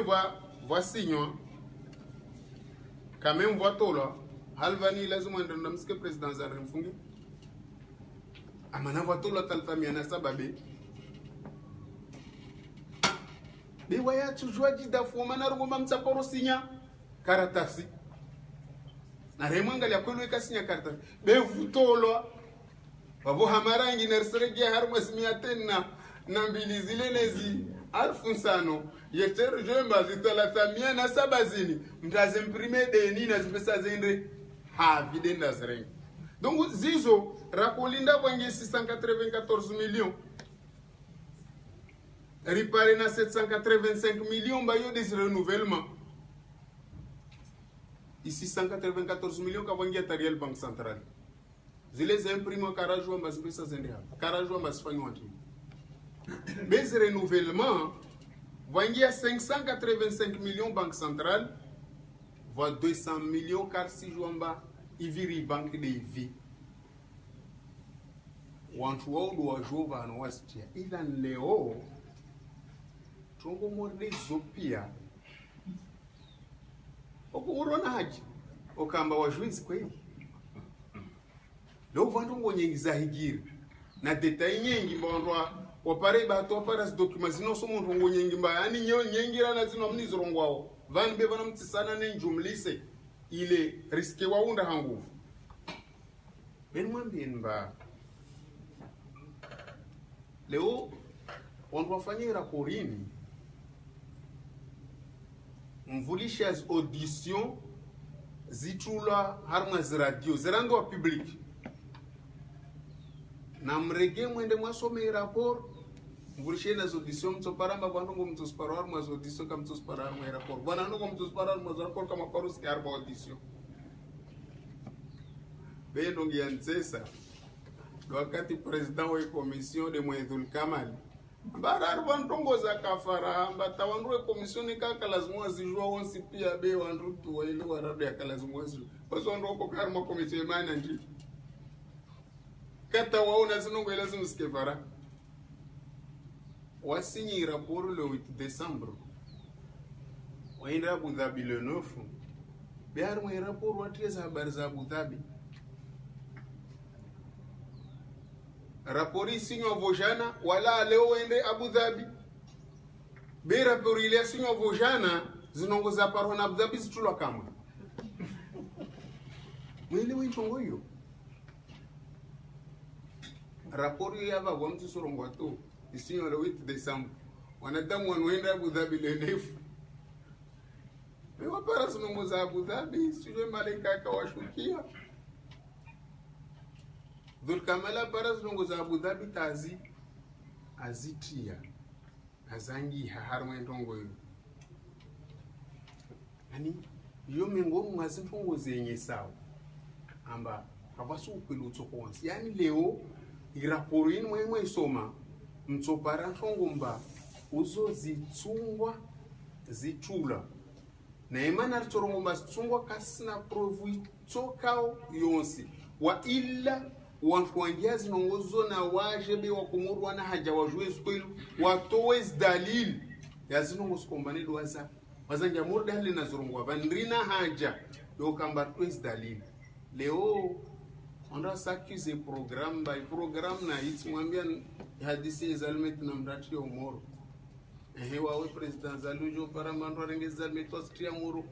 voici non quand même voito là halvani lazima ndanda msike president Zari mfungi amana voito là talfamia na sababe be waya tujua jidafu mana rugomba mtsaporo sinya karatasi na remanga ya kwelo ikasinya karatasi be vutolo babo hamarangi nerserege harma simia tena na mbili zile nezi alfunsano yeter jemba zitalathamia na sabazini mtaze imprime deni na zipesa zendre ha videnda zrengi donc zizo rakolinda bangi 694 millions ripare na 785 millions bayo des renouvellement ici 194 millions kabangi atariel Banque Centrale zile za imprime karajwa mbazipesa zendre ha karajwa mbazifanywa ati mais renouvellement vangia 585 millions Banque Centrale va 200 millions car si jwamba iviri banque de vie wantu waudu wa jova na wasitia ilan leo tongo morde zopia okurona haji okamba wa juiz kweli leo vantu ngonyengi za higiri na detail nyingi mbondwa wapare bato wapara documents zino somo rongo nyingi mba yani nyingi rana zino mnizo rongo wao van be bana mtisana ne jumlise ile riske waunda hangu ben mwambie mba leo wafanyira korini mvulisha audition zitula harma radio zirando wa public na mrege mwende mwasome rapport mvulishe na audition mtoparamba bwana ngo mtosparo harma audition kama mtosparo harma rapport bwana ngo mtosparo harma rapport kama parusi harma audition bendo ngianzesa wakati president wa commission de Moedul Kamal bara bantongoza kafara mbata wandu commission kaka lazima zijua onsi pia be wandu tu wale warado ya lazima zijua bazo wandu ko karma commission mana ndi kata waona zinongo lazima sikefara wasinyi rapport le 8 décembre waenda Abu Dhabi le 9 biar mwe rapport watia habari za Abu Dhabi rapori sinyo vojana wala leo wende Abu Dhabi be rapori ile sinyo vojana zinongoza parona Abu Dhabi situlwa kama mwili winchongo hiyo rapori ya baba mtu sorongo to isinyo le 8 December wanadamu wanaenda Abu Dhabi le 9 be wapara zinongoza Abu Dhabi sio malaika kawashukia Dhul Kamala paras nongoza Abu Dhabi tazi azitia azangi harma ndongo yo ani yo mengomu mwazintongo zenye sawa amba abasu upelutso konsi yani leo iraporin mwe isoma mtsopara ntongomba uzo zitsungwa zitula na imana ritorongomba zitsungwa kasina provu tsokao yonsi wa illa wanfuangia zinongozo na wajebe wa kumuru wana haja wajue skwelu watowez dalil ya zinongozo kombani duwaza wazangia muru dali na zurungwa vandrina haja yo kamba twez dalil leo onda sakize program by program na iti mwambia hadisi zalmeti na mrati ya umoro wawe president zalujo para mandwa renge zalmeti wasitia muru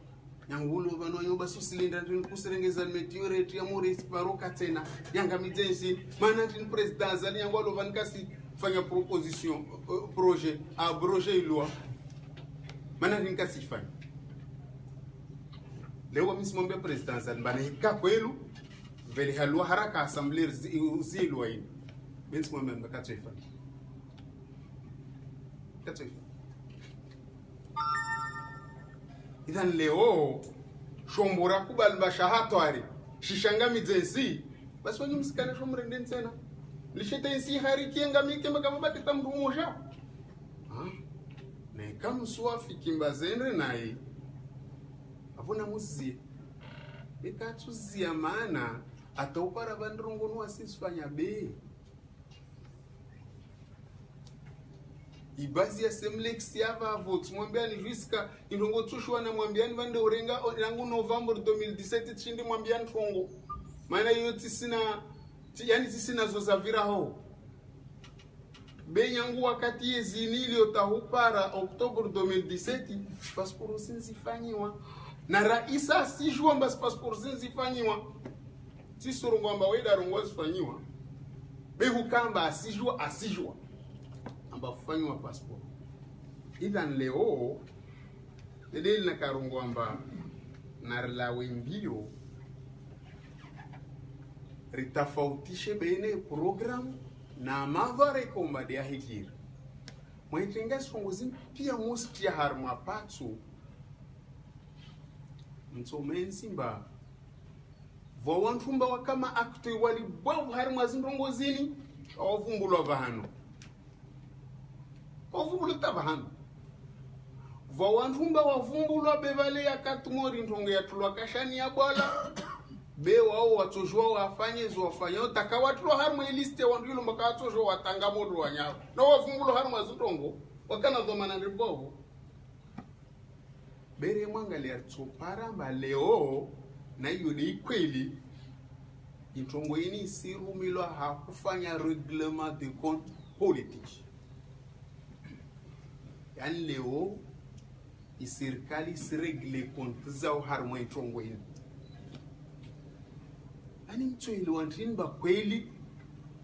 yangulo vano yoba susilinda ndini kusirengeza metiore tia muri sparoka tena yanga mijensi mana tin president zali yangwalo vankasi fanya proposition projet a projet loi mana tin kasi fanya leo misimwambia president zali bana hika kwelu vile halwa haraka assembler zilwa hii misimwambia mbakato ifanya kato idhan leo shombora kubal bashahatwari shishanga mizensi basi wani msikana shomrende tena lishete insi hari kienga mike kama batita mrumusha na kama swafi kimbazendre naye avona muzi bekatuzia maana ataupara bandrongo no asisfanya be ibazi ya semlex yava votes mwambiani riska indongo tushwa na mwambiani vande urenga yangu November 2017 chindi mwambiani tongo maana hiyo tisina yani tisina zozavira ho be yangu wakati yezini iliyotahupara October 2017 passport sinzifanyiwa na raisa sijua mbas passport sinzifanyiwa tisorongo amba weda rongo zifanyiwa be hukamba asijua amba fanywa passport idhan leo dedeli na karungo amba narlawe mbio ritafautishe bene program na mavare komba dia hikira mwentenga songozi pia musti ya harma patsu mtsomensi mba vowantumba wakama akte wali bwa harma zindongozini awavumbulwa vahano wavumbulwa vahano vowantumba wavumbulwa bevale yakatumori ntongo yatulwa kashani ya bwala be wao watojwa wafanye zo wafanye utakawatulwa harma liste wandu yilo makatojwa watanga modo wanyao na wavumbulwa harma zitongo wakana dhomana ribovo bere mwangalia tsopara mba leo na hiyo ni kweli intongo ini sirumilwa hakufanya reglement de compte politique. Yani leo isirikali siregle compte zao harmo intongo ini. Yani mtu iliwantini kweli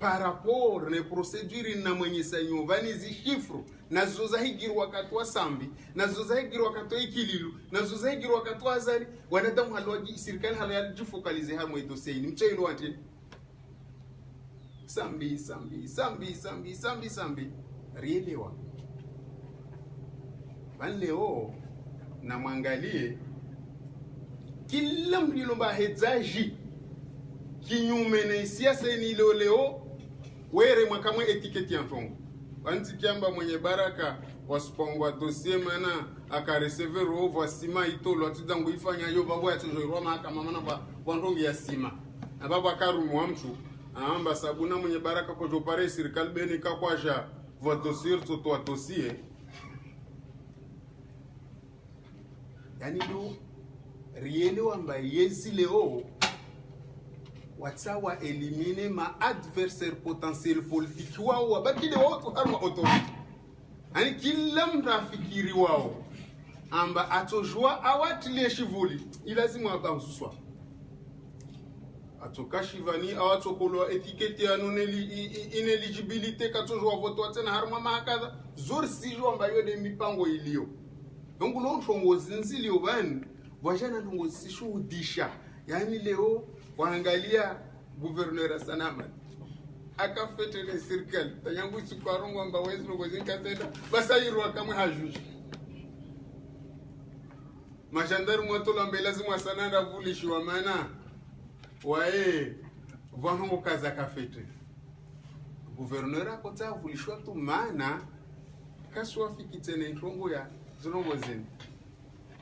par rapport na procedure na mwenye sanyo vani zi shifru na zoza higiri wakati wa sambi na zoza higiri wakati wa ikililu na zoza higiri wakati wa azali wanadamu halwaji serikali halwaji jifokalize harmo idosei ni mtu iliwantini sambi rielewa van leo na mwangalie kila mlilo mba hedzaji kinyume na siasa ni leo were mwakamwe etiketi ya ntongo wanti kiamba mwenye baraka wasipongwa dossier mana akareceiver over sima itolo atizangu ifanya yo babo ya tujorwa mahakama mana ba wandongi ya sima na babo akarumu wa mtu anaamba sabuna mwenye baraka kwa jopare serikali beni kakwaja va dossier toto dossier yani do rielewa mba yezi leo watsawa elimine ma adversaire potentiel politique wao wabakile wao harma autorité yani kila mrafikiri wao amba atojua awatilie shivuli ilazimu abansuswa atokashivani awatokolo etiketi ya ineligibilité katojua voto tena harma mahakadha zor sijo ambayo de mipango ilio donc lo ntongo zinzili obani wajana ntongo sishuhudisha yani leo waangalia gouverneur Sanama akafete le serikali tanyangu sikuarongo amba wezi ngozinka tena basayirwa kama hajuji mashandari mwato la mbelazi mwasananda vulishwa mana wae vanongo kaza kafete gouverneur akota vulishwa tu mana kaswa fikitene ntongo ya zonongo zeni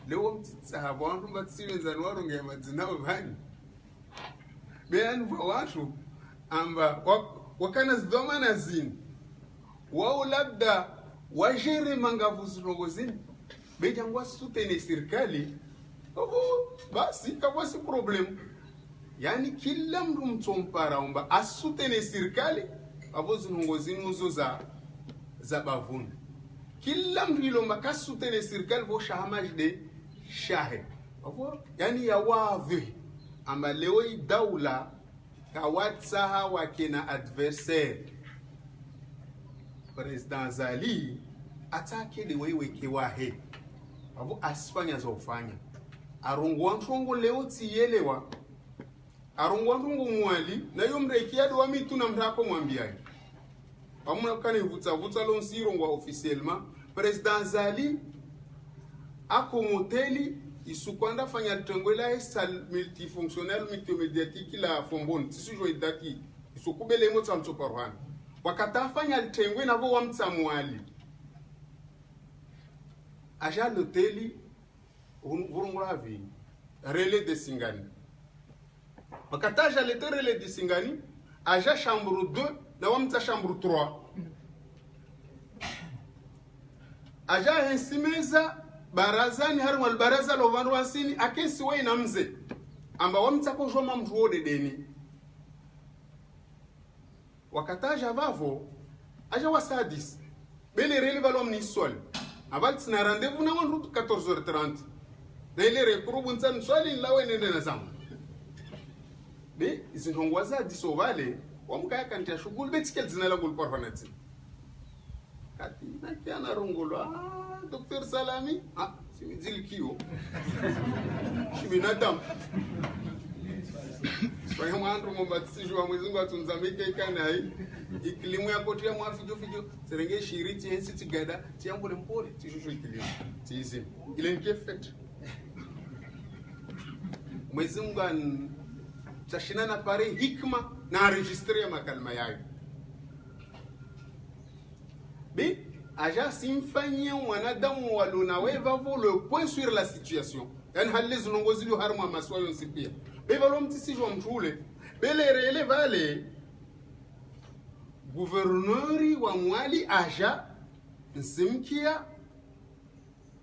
leo mtitsa abantu batsibenza nwaronge madzina obani beani kwa watu amba wakana zdomana zini wao labda wajere mangavu zinongo zini bejangwa sutene serikali basi kwa si problem yani kila mtu mtompara amba asutene serikali abo zinongo zini uzo za bavuni kila mtu ilomba kasutene serikali vo shahamaj de shahe yani ya wavi amba leo daula kawatsaha wakena adversaire president Zali atake de wewe kewahe abo asifanya za ufanya arungwa ntongo leo tiyelewa arungwa ntongo mwali na yo mrekiado wa mitu na mtako mwambiaje amuna kane vuta lo nsiro ngwa officiellement president Zali ako moteli isukwanda fanya tengwela salle multifonctionnel multimédiatique la fomboni tisujo idaki isukubele motsa mtoparwana wakatafanya tengwe navo wa mtsamwali aja l'hôtel vurunguravi relais de Singani wakataja le relais de Singani aja chambre 2 na wa mtsa chambre 3 aja hensimeza barazani haru wal baraza lo vandu wasini akesi we na mze amba wamtako joma mtu wode deni wakataja vavo aja wasadis bele rele valom ni sol abat na rendez-vous na wandu 14h30 na ile rekrubu nsan swali lawe nende na zamu be izinongwaza disovale wamkaya kantia shughuli betikel zinala gul parfanati kati na kiana rongolo Dr. Salami simizili kio shiminadam kwa mwandu mbatisijo wa mwezi ngwa tunzambike kanai ikilimu ya kotia mwafijo fijo serenge shiriti hensi tigada tiambole mpole tishusho ikilimu tizi ile nke effect mwezi ngwa tashina na pare hikma na enregistrer makalma yayo bi aja simfanya wanadamu walona weva vo le point sur la situation yani halez nongozili harma maswayo nsipia bevalo mtisijo mtule bele rele vale gouverneur wa mwali aja nsimkia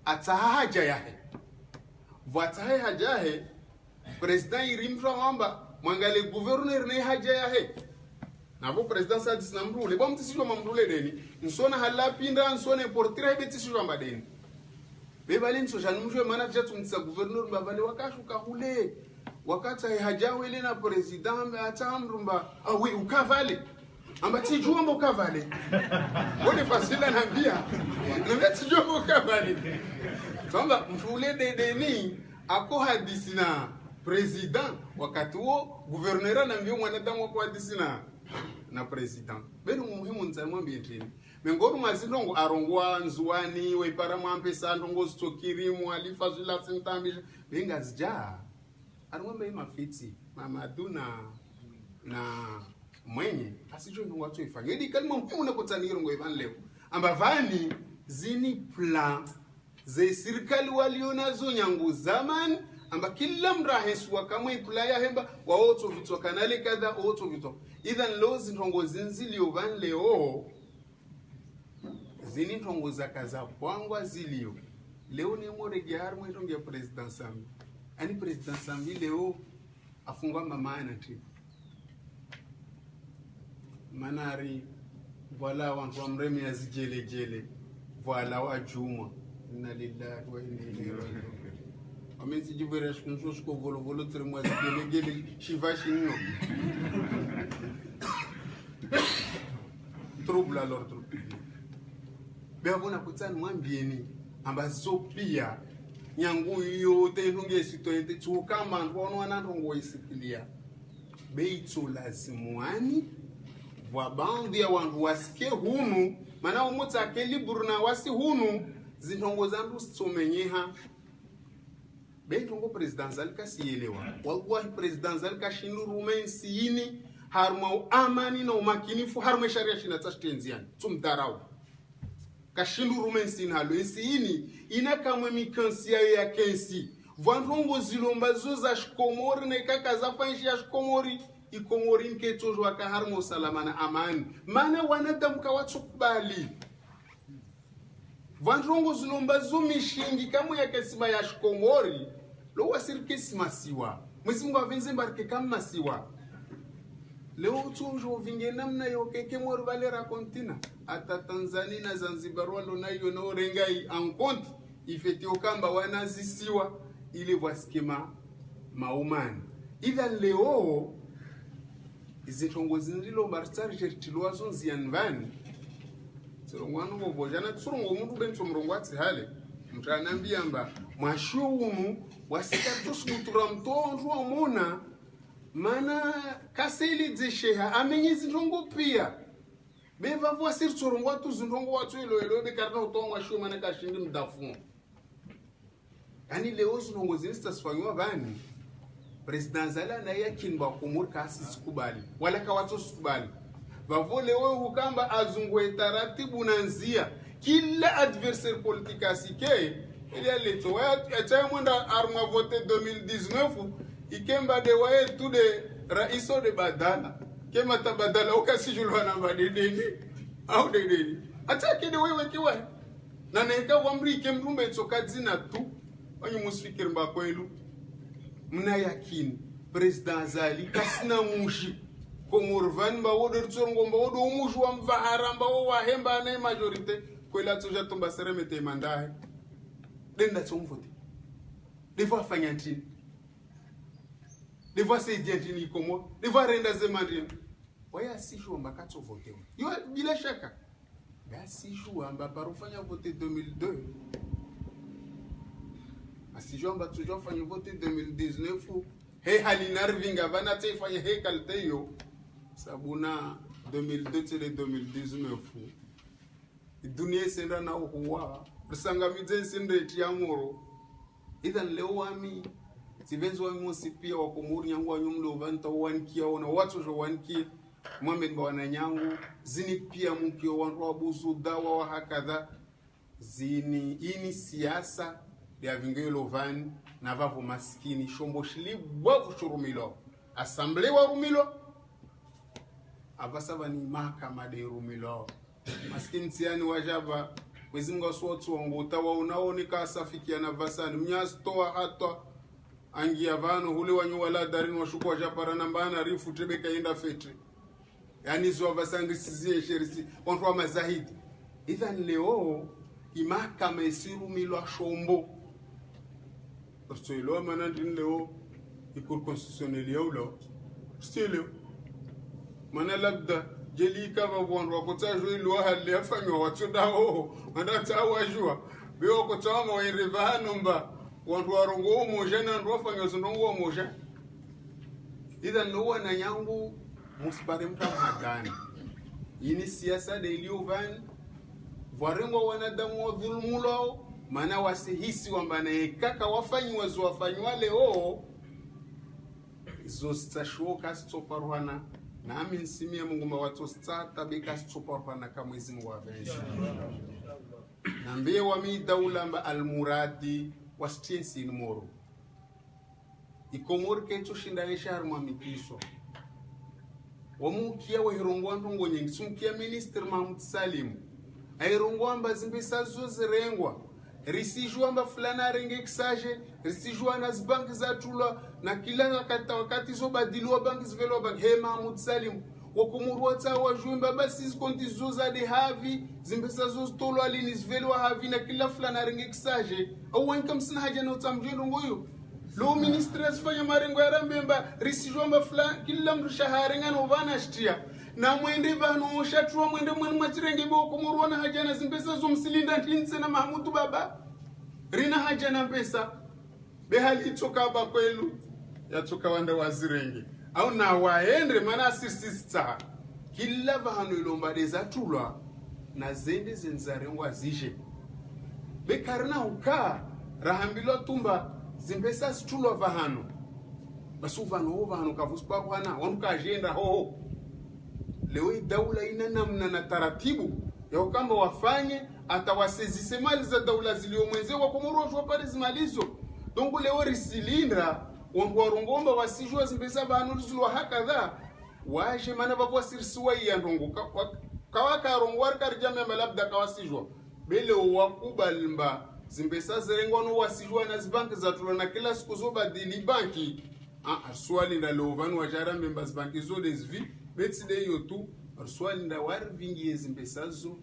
atahaja yahe vatahe hajahe president irimjwa wamba mwangale gouverneur ne haja ya he nabo president sa dis namrule bom tisijwa mamrule deni nsona halapinda nsona portrait betisijwa mbadeni bebali nsojani mjwe mana jetu mtisa gouverneur mbavale wakashuka hule wakati hajawele na president atamrumba oui ukavale amba tijua mbo ukavale wone fasila nambia nambia tijua mbo ukavale kwamba mfule deni ako hadisi na president wakati huo gouverneur anambia mwanadamu wako hadisi na president beno muhimu nzamwambie tena mengoro mazindongo arongwa nzuani weipara mwampe sandongo stokiri mwalifa zila sintambi benga zija arongwa mafiti mamadu na mwenye asijo ndo watu ifanye idi kalima muhimu na kutaniro ngo ivan leo amba vani zini plan ze serikali walionazo nyangu zaman amba kila mrahesu wakamwe playa hemba waoto vitwa kanale kadha oto vitwa idhan lozi ntongo zinzilio van leo zini ntongo zakaza pwangwa zilio leo ni mwore gyar mwetonge ya president Sambi ani president Sambi leo afungwa mamana tripu manari wala wantu wa mremi ya zijele jele wala wa juma inna lillahi wa inna ilaihi raji'un amenzi jibere shkunso shko volo volo tremwa zijele jele shivashi nyo trouble alors trouble beavona kutani mwambieni ambazo pia nyangu yote ntunge sitoende tukamba ndono anandongo isikilia beito lazimuani wabandi ya wandu wasike hunu mana umuta keliburu na wasi hunu zintongo zandu stomenyeha bentongo presidential kasiyelewa wallahi presidential kashindu rumensi yini harma amani na umakinifu harma sharia shina tashtenziani tumdarau kashindu rumensi nalo yini inakamwe mikansia ya kensi vantongo zilomba zoza shkomori na kakaza fanshi ya shkomori ikomori nketo waka harmo salama na amani mana wanadamu kawatsukubali vantongo zilomba zumishingi kama ya kesima ya shkomori lo wasirike simasiwa mwezi mungu avenze mbarike kama siwa leo tujo vinge namna yokeke mori valera kontina ata Tanzania na Zanzibar walo na yo no rengai en compte ifeti okamba wanazisiwa ile vaskema maumani ila leo izitongo zinzilo barsari jertilwa zonzianvani tsirongwano ngobojana tsurongo mundu benso mrongwatsi hale mtanambia mba mwashumu wasikatusukutura mtonjo amona mana kaseli dzesheha amenyizi ndongo pia beva voasir tsorongwa tuzindongo watu ilo bekarna utongo ashu mana kashindi mdafu yani leo zinongo zinistasfanywa vani president zala na yakin ba kumur kasi sikubali wala kawato sikubali bavole wewe ukamba azungwe taratibu nanzia kila adversaire politique asike ili aleto ya mwenda arma vote 2019 ikemba de wae tout de raiso de badala kema tabadala okasi julwa na badedeni au dedeni atake de wewe kiwa na neka wamri kemrumbe tsokadzina tu wanyu musfikir mba kwelu mna yakini president zali kasina mushi komurvan ba wodo tsorongo mba wodo umushu wa mvahara mba wa hemba na majorite kwela tsoja tomba seremete mandahe denda tsomvote devo afanya ntini devo saidia ntini komo devo renda zemandini waya sijua mba katso vote yo bila shaka ya sijua mba parufanya vote 2002 asijua mba tujua fanya vote 2019 he halinarvinga vana tefanya he kalteyo sabuna 2002 tele 2019 dunia senda na huwa risanga mizensi ndeti ya moro idhan leo wami sivenzo wami mosipia wakomuri nyangu wanyumlo vanta wankia ona watu jo wankia Mohamed bawana nyangu zini pia mukio wantu wabusu dawa wa hakadha zini ini siasa ya vingelo van na vavu maskini shombo shili bwavu shurumilo assemblée wa rumilo avasaba ni mahakama de rumilo maskini siani wajaba wezinga swatu wangu utawa unaonika asafikia na vasani mnyastoa hata angia vano hule wanyu wala darini washukwa japara nambana rifu tebe kaenda fetri yani zwa vasangisizie sherisi wantu wa mazahidi idhan leo imahakama isiru milwa shombo Orsoilo manandin leo ikur constitutionnel yaulo stilo mana labda jeli kama bwana wakotajwa ilo hali afanywa watundao manatawajwa bio kotama wa irevano mba wantu warongo moja na ndo afanywa zondongo moja idhan no na yangu musipare mtamagani ini siasa de iliovan varengo wanadamu wa dhulmulo maana wasihisi kwamba na kaka wafanywa wafanywa leo zostashoka stoparwana na amin simia Mungu mawatosta tabika stoparwana kama Mwenyezi Mungu avenzi nambie wa mi daula mba almuradi wastiensi moro ikomor kecho shindanisha harma mikiso wamukia wa hirongo ndongo nyingi sumkia minister Mahmoud Salim airongo amba zimbisa zozirengwa risijua amba fulana renge kisaje risijua na banki za tula na kila wakati zo badilwa banki zvelo banki he Mahmoud Salim wakumurwa tawa jumba basi konti zoza de havi zimbesa zo tolo alini zvelo havi na kila fulana renge kisaje au wankam sina haja na utamjendo ngoyo lo ministre asfanya marengo ya rambemba risijua amba fulana kila mtu shaharenga no vana shtia na mwende vano shatwa mwende mwenu machirenge boko murwana hajana zimpesa zo msilinda tinse na Mahmudu baba rina hajana mpesa behali toka ba kwelu ya toka wanda wazirenge au na waende mana sisisa kila vano ilomba deza tulwa na zende zenzarengwa zije bekarna uka rahambilo tumba zimpesa situlwa vahano basu vano kavuspa bwana wanuka agenda ho leo daula ina namna na taratibu ya kamba wafanye atawasezise mali za daula ziliomwenzewa kumurojwa pale zimalizo donc leo risilindra wangu warongomba wasijua zimpesa banu zilwa hakadha waje mana bavwa sirisiwa ya ndongo kawaka rongwar karjame labda kawasijwa bele wakubalimba zimpesa zerengwa no wasijwa na zibanki za tulana kila siku zo badili banki swali ndalo vanu wajara members banki zo desvi betside yotu swali nda warvingi ezimpesazo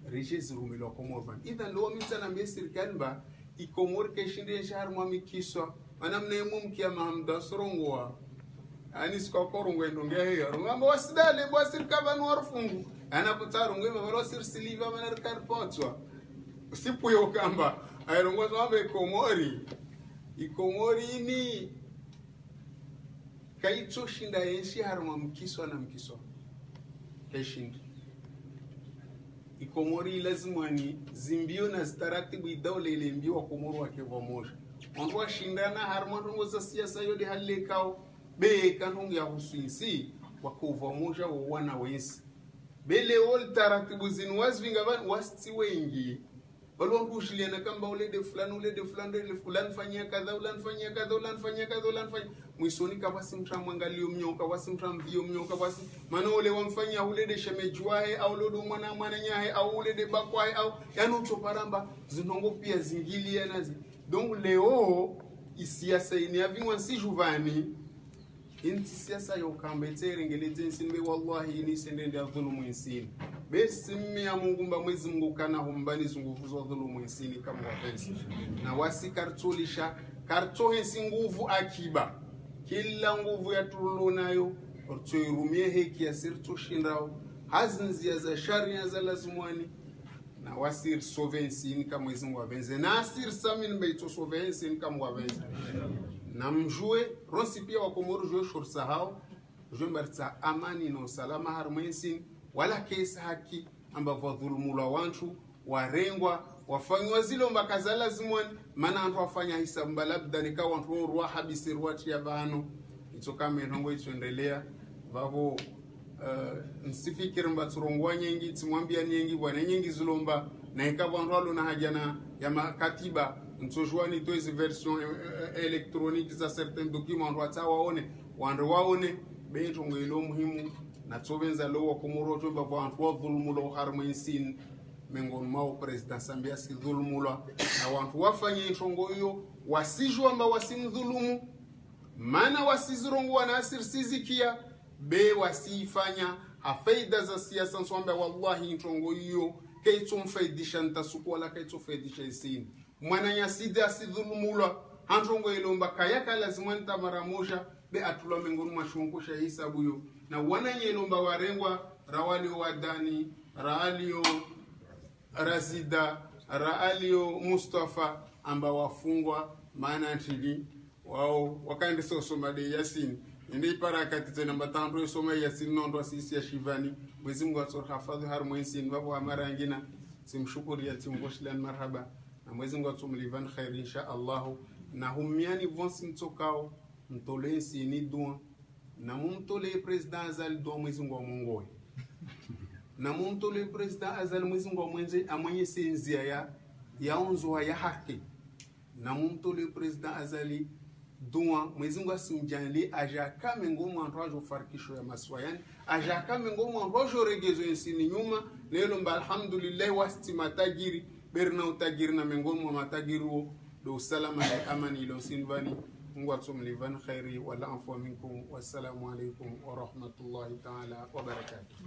rije zirumilo komorvan idhan lo mitana mbe serikali ba ikomor keshinde shahar mwami kiswa mana mnemu mkia Mahmuda sorongwa ani sikokorongo ndonge heyo ngamba wasidale bwa serikali vanu warfungu ana kutarungo mabalo sirsiliva mana rikarpotwa sipuyo kamba ayrongo zambe ikomori ni kaito shinda yenshi harma mkiswa na mkiswa keshinda ikomori lazima ni zimbio na staratibu idawle ile mbio wa komoro wake pamoja wangu shindana harma ndongo za siasa yodi halekao be kanungu ya husuisi wako pamoja wana wensi bele all taratibu zinwazi vingavan wasti wengi balon kushiliana kamba ule de fulani fanyia kadha mwisoni kabasi mtramwangalio mnyoka wasi mtramvio mnyoka wasi maana ule wamfanyia ule de shemejuae au lodo mwana nyahe au ule de bakwae au yani utoparamba zinongo pia zingilia nazi donc leo isiasa ini avingwa si juvani inti siasa yo kambetere ngeleze nsimbe wallahi ini sendende adhulumu insini besimi ya Mungu mba Mwenyezi Mungu kana humbani zunguvu zo dhulumu insini kama wapenzi na wasi kartolisha kartohe nguvu akiba kila nguvu ya tulu nayo ortoirumie heki ya sirtu shindao hazinzia za sharia za lazimwani na wasir sovensi kama Mwenyezi Mungu wapenzi na asir samin beito sovensi kama wapenzi na mjue ronsi pia wakomoro jue shursa hao jue mbarita amani na usalama harmwensi wala kesa haki ambavyo dhulumula wantu warengwa wafanywa zilo mbakazala zimwani mana antu wafanya hisabu labda nikawa wantu ruwa habisi ruwati ya vano itoka menongo ituendelea vavo nsifikiri mba turongwa nyengi timwambia nyengi wane nyengi zilomba na ikawa wantu walo na hajana ya makatiba ntojwani to hizi version elektronique za certain documents wantu waone bento ngelo muhimu na tobenza lo wakomoro to bava wantu wa dhulumulo harmwensin mengon mao president Sambia si dhulumulo na wantu wafanye ntongo hiyo wasijwa amba wasimdhulumu mana wasizirongo wanasir sizikia be wasifanya hafaida za siasa nsombe wallahi ntongo hiyo keito mfaidisha ntasuku wala keito faidisha isini mwana nyasidi asidhulumulwa hantongo ilomba kayaka lazima nta maramusha be atulwa mengonu mashunkusha hisabu yo na wana nyelomba warengwa rawalio wadani raalio razida raalio Mustafa amba wafungwa maana atili wao wakaende sosoma de Yasin ndi parakati tena mbatando soma Yasin nondo sisi ya Shivani Mwenyezi Mungu atuhifadhi har mwensin babu amara ngina simshukuri ya timboshlan marhaba na Mwenyezi Mungu atumlivan khair insha Allah na humiani vonsi mtokao mtolensi ni dua na mumtole president azal do Mwenyezi Mungu amongoe na mumtole president azal Mwenyezi Mungu amwenje amwenye senzia ya onzo ya haki na mumtole president azali dua Mwenyezi Mungu asimjali ajaka mengomo anrojo farkisho ya maswayani ajaka mengomo anrojo regezo insini nyuma lelo mba alhamdulillah wastima tajiri berna utajiri na mengomo matagiru do salama ya amani lo sinvani Mungu atumlivan khairi wala afwa minkum wassalamu alaikum wa rahmatullahi ta'ala wa barakatuh.